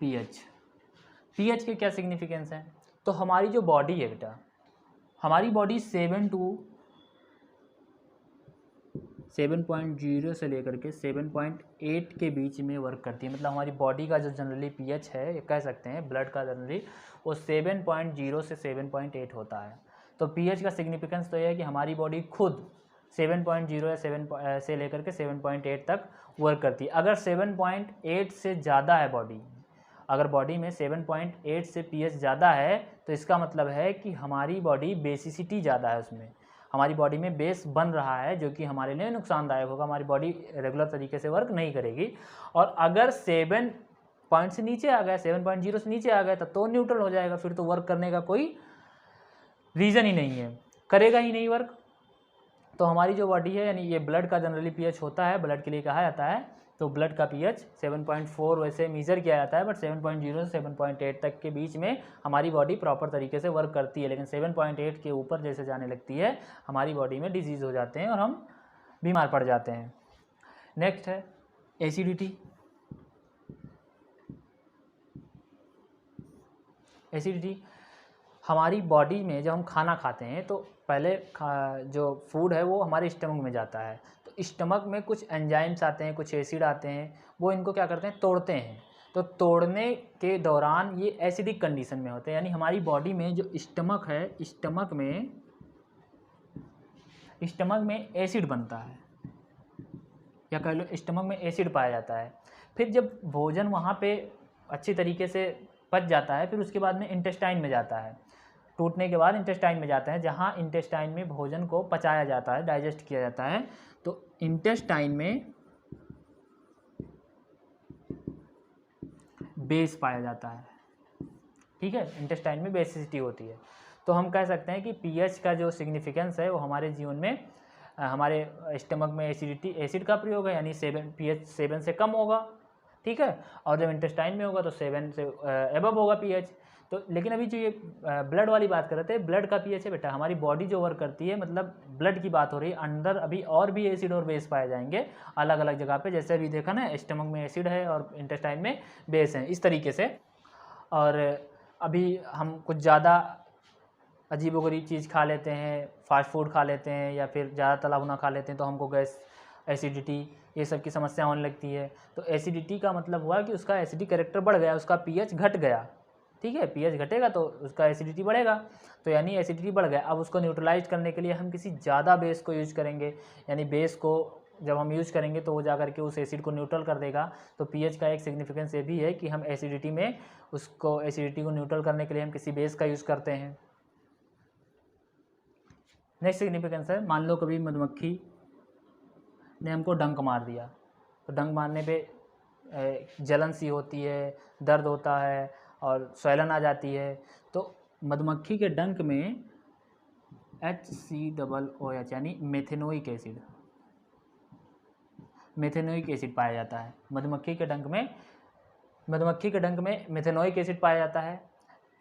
pH के क्या सिग्निफिकेंस हैं। तो हमारी जो बॉडी है बेटा, हमारी बॉडी 7.0 से लेकर के 7.8 के बीच में वर्क करती है। मतलब हमारी बॉडी का जो जनरली pH है, ये कह सकते हैं ब्लड का जनरली, वो 7.0 से 7.8 होता है। तो pH का सिग्निफिकेंस तो ये है कि हमारी बॉडी खुद 7.0 या 7 से लेकर के 7.8 तक वर्क करती है। अगर 7.8 से ज़्यादा है बॉडी, अगर बॉडी में 7.8 से pH ज़्यादा है तो इसका मतलब है कि हमारी बॉडी बेसिसिटी ज़्यादा है, उसमें हमारी बॉडी में बेस बन रहा है, जो कि हमारे लिए नुकसानदायक होगा, हमारी बॉडी रेगुलर तरीके से वर्क नहीं करेगी। और अगर 7 पॉइंट से नीचे आ गया, 7.0 से नीचे आ गया तो न्यूट्रल हो जाएगा, फिर तो वर्क करने का कोई रीज़न ही नहीं है, करेगा ही नहीं वर्क। तो हमारी जो बॉडी है, यानी ये ब्लड का जनरली pH होता है, ब्लड के लिए कहा जाता है, तो ब्लड का pH 7.4 वैसे मेज़र किया जाता है, बट 7.0 से 7.8 तक के बीच में हमारी बॉडी प्रॉपर तरीके से वर्क करती है। लेकिन 7.8 के ऊपर जैसे जाने लगती है हमारी बॉडी में डिजीज़ हो जाते हैं और हम बीमार पड़ जाते हैं। नेक्स्ट है एसिडिटी। एसिडिटी हमारी बॉडी में जब हम खाना खाते हैं तो पहले जो फूड है वो हमारे स्टमक में जाता है, तो स्टमक में कुछ एंजाइम्स आते हैं, कुछ एसिड आते हैं, वो इनको क्या करते हैं, तोड़ते हैं। तो तोड़ने के दौरान ये एसिडिक कंडीशन में होते हैं, यानी हमारी बॉडी में जो स्टमक है, स्टमक में एसिड बनता है, या कह लो स्टमक में एसिड पाया जाता है। फिर जब भोजन वहाँ पे अच्छी तरीके से पच जाता है, फिर उसके बाद में इंटेस्टाइन में जाता है, टूटने के बाद इंटेस्टाइन में जाता है, जहाँ इंटेस्टाइन में भोजन को पचाया जाता है, डाइजेस्ट किया जाता है। तो इंटेस्टाइन में बेस पाया जाता है, ठीक है, इंटेस्टाइन में बेसिसिटी होती है। तो हम कह सकते हैं कि pH का जो सिग्निफिकेंस है वो हमारे जीवन में हमारे स्टमक में एसिड का प्रयोग है, यानी 7 7 से कम होगा, ठीक है। और जब इंटेस्टाइन में होगा तो 7 से एबव होगा pH। तो लेकिन अभी जो ये ब्लड वाली बात कर रहे थे, ब्लड का pH है बेटा, हमारी बॉडी जो वर्क करती है, मतलब ब्लड की बात हो रही है, अंदर अभी और भी एसिड और बेस पाए जाएंगे अलग अलग जगह पे, जैसे अभी देखा ना स्टमक में एसिड है और इंटेस्टाइन में बेस है, इस तरीके से। और अभी हम कुछ ज़्यादा अजीबोगरीब चीज़ खा लेते हैं, फास्ट फूड खा लेते हैं या फिर ज़्यादा तला भुना खा लेते हैं, तो हमको गैस, एसिडिटी, ये सब की समस्या होने लगती है। तो एसिडिटी का मतलब हुआ कि उसका एसिडिक कैरेक्टर बढ़ गया, उसका पीएच घट गया, ठीक है। पीएच घटेगा तो उसका एसिडिटी बढ़ेगा, तो यानी एसिडिटी बढ़ गया। अब उसको न्यूट्रलाइज करने के लिए हम किसी ज़्यादा बेस को यूज करेंगे, यानी बेस को जब हम यूज करेंगे तो वो जा करके उस एसिड को न्यूट्रल कर देगा। तो पीएच का एक सिग्निफिकेंस ये भी है कि हम एसिडिटी में उसको, एसिडिटी को न्यूट्रल करने के लिए हम किसी बेस का यूज़ करते हैं। नेक्स्ट सिग्निफिकेंस है, मान लो कभी मधुमक्खी ने हमको डंक मार दिया, तो डंक मारने पे जलन सी होती है, दर्द होता है और स्वैलन आ जाती है। तो मधुमक्खी के डंक में HCOOH यानी मेथेनोइक एसिड पाया जाता है। मधुमक्खी के डंक में मेथेनोइक एसिड पाया जाता है।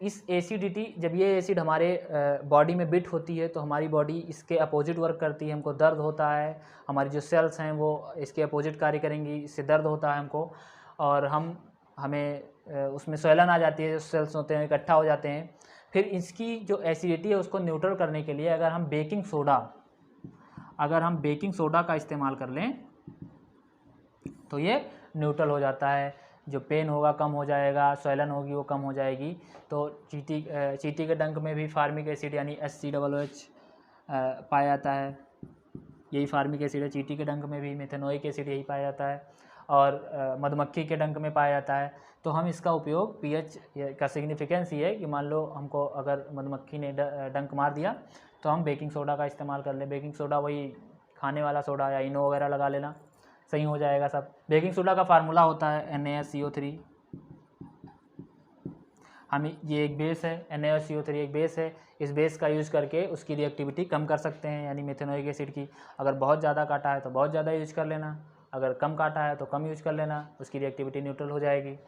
इस एसिडिटी, जब ये एसिड हमारे बॉडी में बिट होती है तो हमारी बॉडी इसके अपोजिट वर्क करती है, हमको दर्द होता है, हमारी जो सेल्स हैं वो इसके अपोजिट कार्य करेंगी, इससे दर्द होता है हमको, और हमें उसमें स्वैलन आ जाती है, जो सेल्स होते हैं इकट्ठा हो जाते हैं। फिर इसकी जो एसिडिटी है उसको न्यूट्रल करने के लिए अगर हम बेकिंग सोडा का इस्तेमाल कर लें तो ये न्यूट्रल हो जाता है। जो पेन होगा कम हो जाएगा, स्वैलन होगी वो कम हो जाएगी। तो चींटी के डंक में भी फार्मिक एसिड यानी HCOOH पाया जाता है, यही फार्मिक एसिड है। चींटी के डंक में भी मेथेनोइक एसिड यही पाया जाता है, और मधुमक्खी के डंक में पाया जाता है। तो हम इसका उपयोग, पीएच का सिग्निफिकेंस ये है कि मान लो हमको अगर मधुमक्खी ने डंक मार दिया तो हम बेकिंग सोडा का इस्तेमाल कर लें। बेकिंग सोडा वही खाने वाला सोडा या इनो वगैरह लगा लेना, सही हो जाएगा सब। बेकिंग सोडा का फार्मूला होता है NaSCO3। हम ये एक बेस है, NaSCO3 एक बेस है। इस बेस का यूज़ करके उसकी रिएक्टिविटी कम कर सकते हैं, यानी मेथेनोइक एसिड की। अगर बहुत ज़्यादा काटा है तो बहुत ज़्यादा यूज कर लेना, अगर कम काटा है तो कम यूज कर लेना, उसकी रिएक्टिविटी न्यूट्रल हो जाएगी।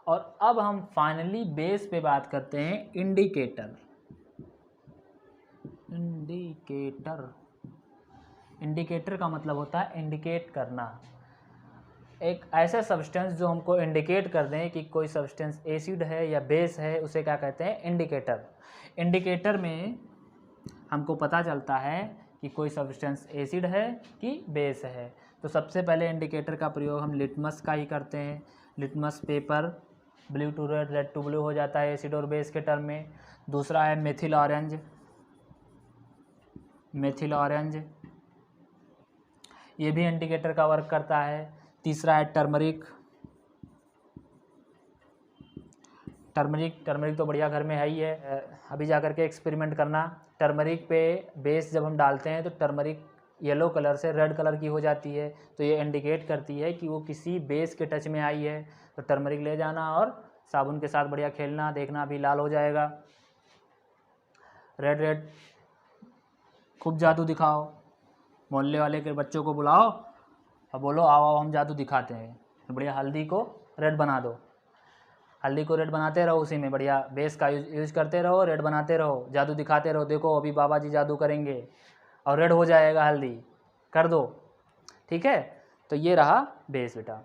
और अब हम फाइनली बेस पे बात करते हैं इंडिकेटर। इंडिकेटर का मतलब होता है इंडिकेट करना, एक ऐसा सब्सटेंस जो हमको इंडिकेट कर दें कि कोई सब्सटेंस एसिड है या बेस है, उसे क्या कहते हैं, इंडिकेटर। इंडिकेटर में हमको पता चलता है कि कोई सब्सटेंस एसिड है कि बेस है। तो सबसे पहले इंडिकेटर का प्रयोग हम लिटमस का ही करते हैं। Litmus paper, blue to red, red to blue हो जाता है एसिड और बेस के टर्म में। दूसरा है मेथिल ऑरेंज, ये भी इंडिकेटर का वर्क करता है। तीसरा है टर्मरिक तो बढ़िया घर में है ही है, अभी जा कर के एक्सपेरिमेंट करना। टर्मरिक पे बेस जब हम डालते हैं तो टर्मरिक येलो कलर से रेड कलर की हो जाती है, तो ये इंडिकेट करती है कि वो किसी बेस के टच में आई है। तो टर्मरिक ले जाना और साबुन के साथ बढ़िया खेलना, देखना अभी लाल हो जाएगा। रेड खूब जादू दिखाओ, मोहल्ले वाले के बच्चों को बुलाओ और बोलो आओ हम जादू दिखाते हैं। तो बढ़िया हल्दी को रेड बना दो, हल्दी को रेड बनाते रहो, उसी में बढ़िया बेस का यूज करते रहो, रेड बनाते रहो, जादू दिखाते रहो। देखो अभी बाबा जी जादू करेंगे और रेड हो जाएगा, हल्दी कर दो, ठीक है। तो ये रहा बेस बेटा।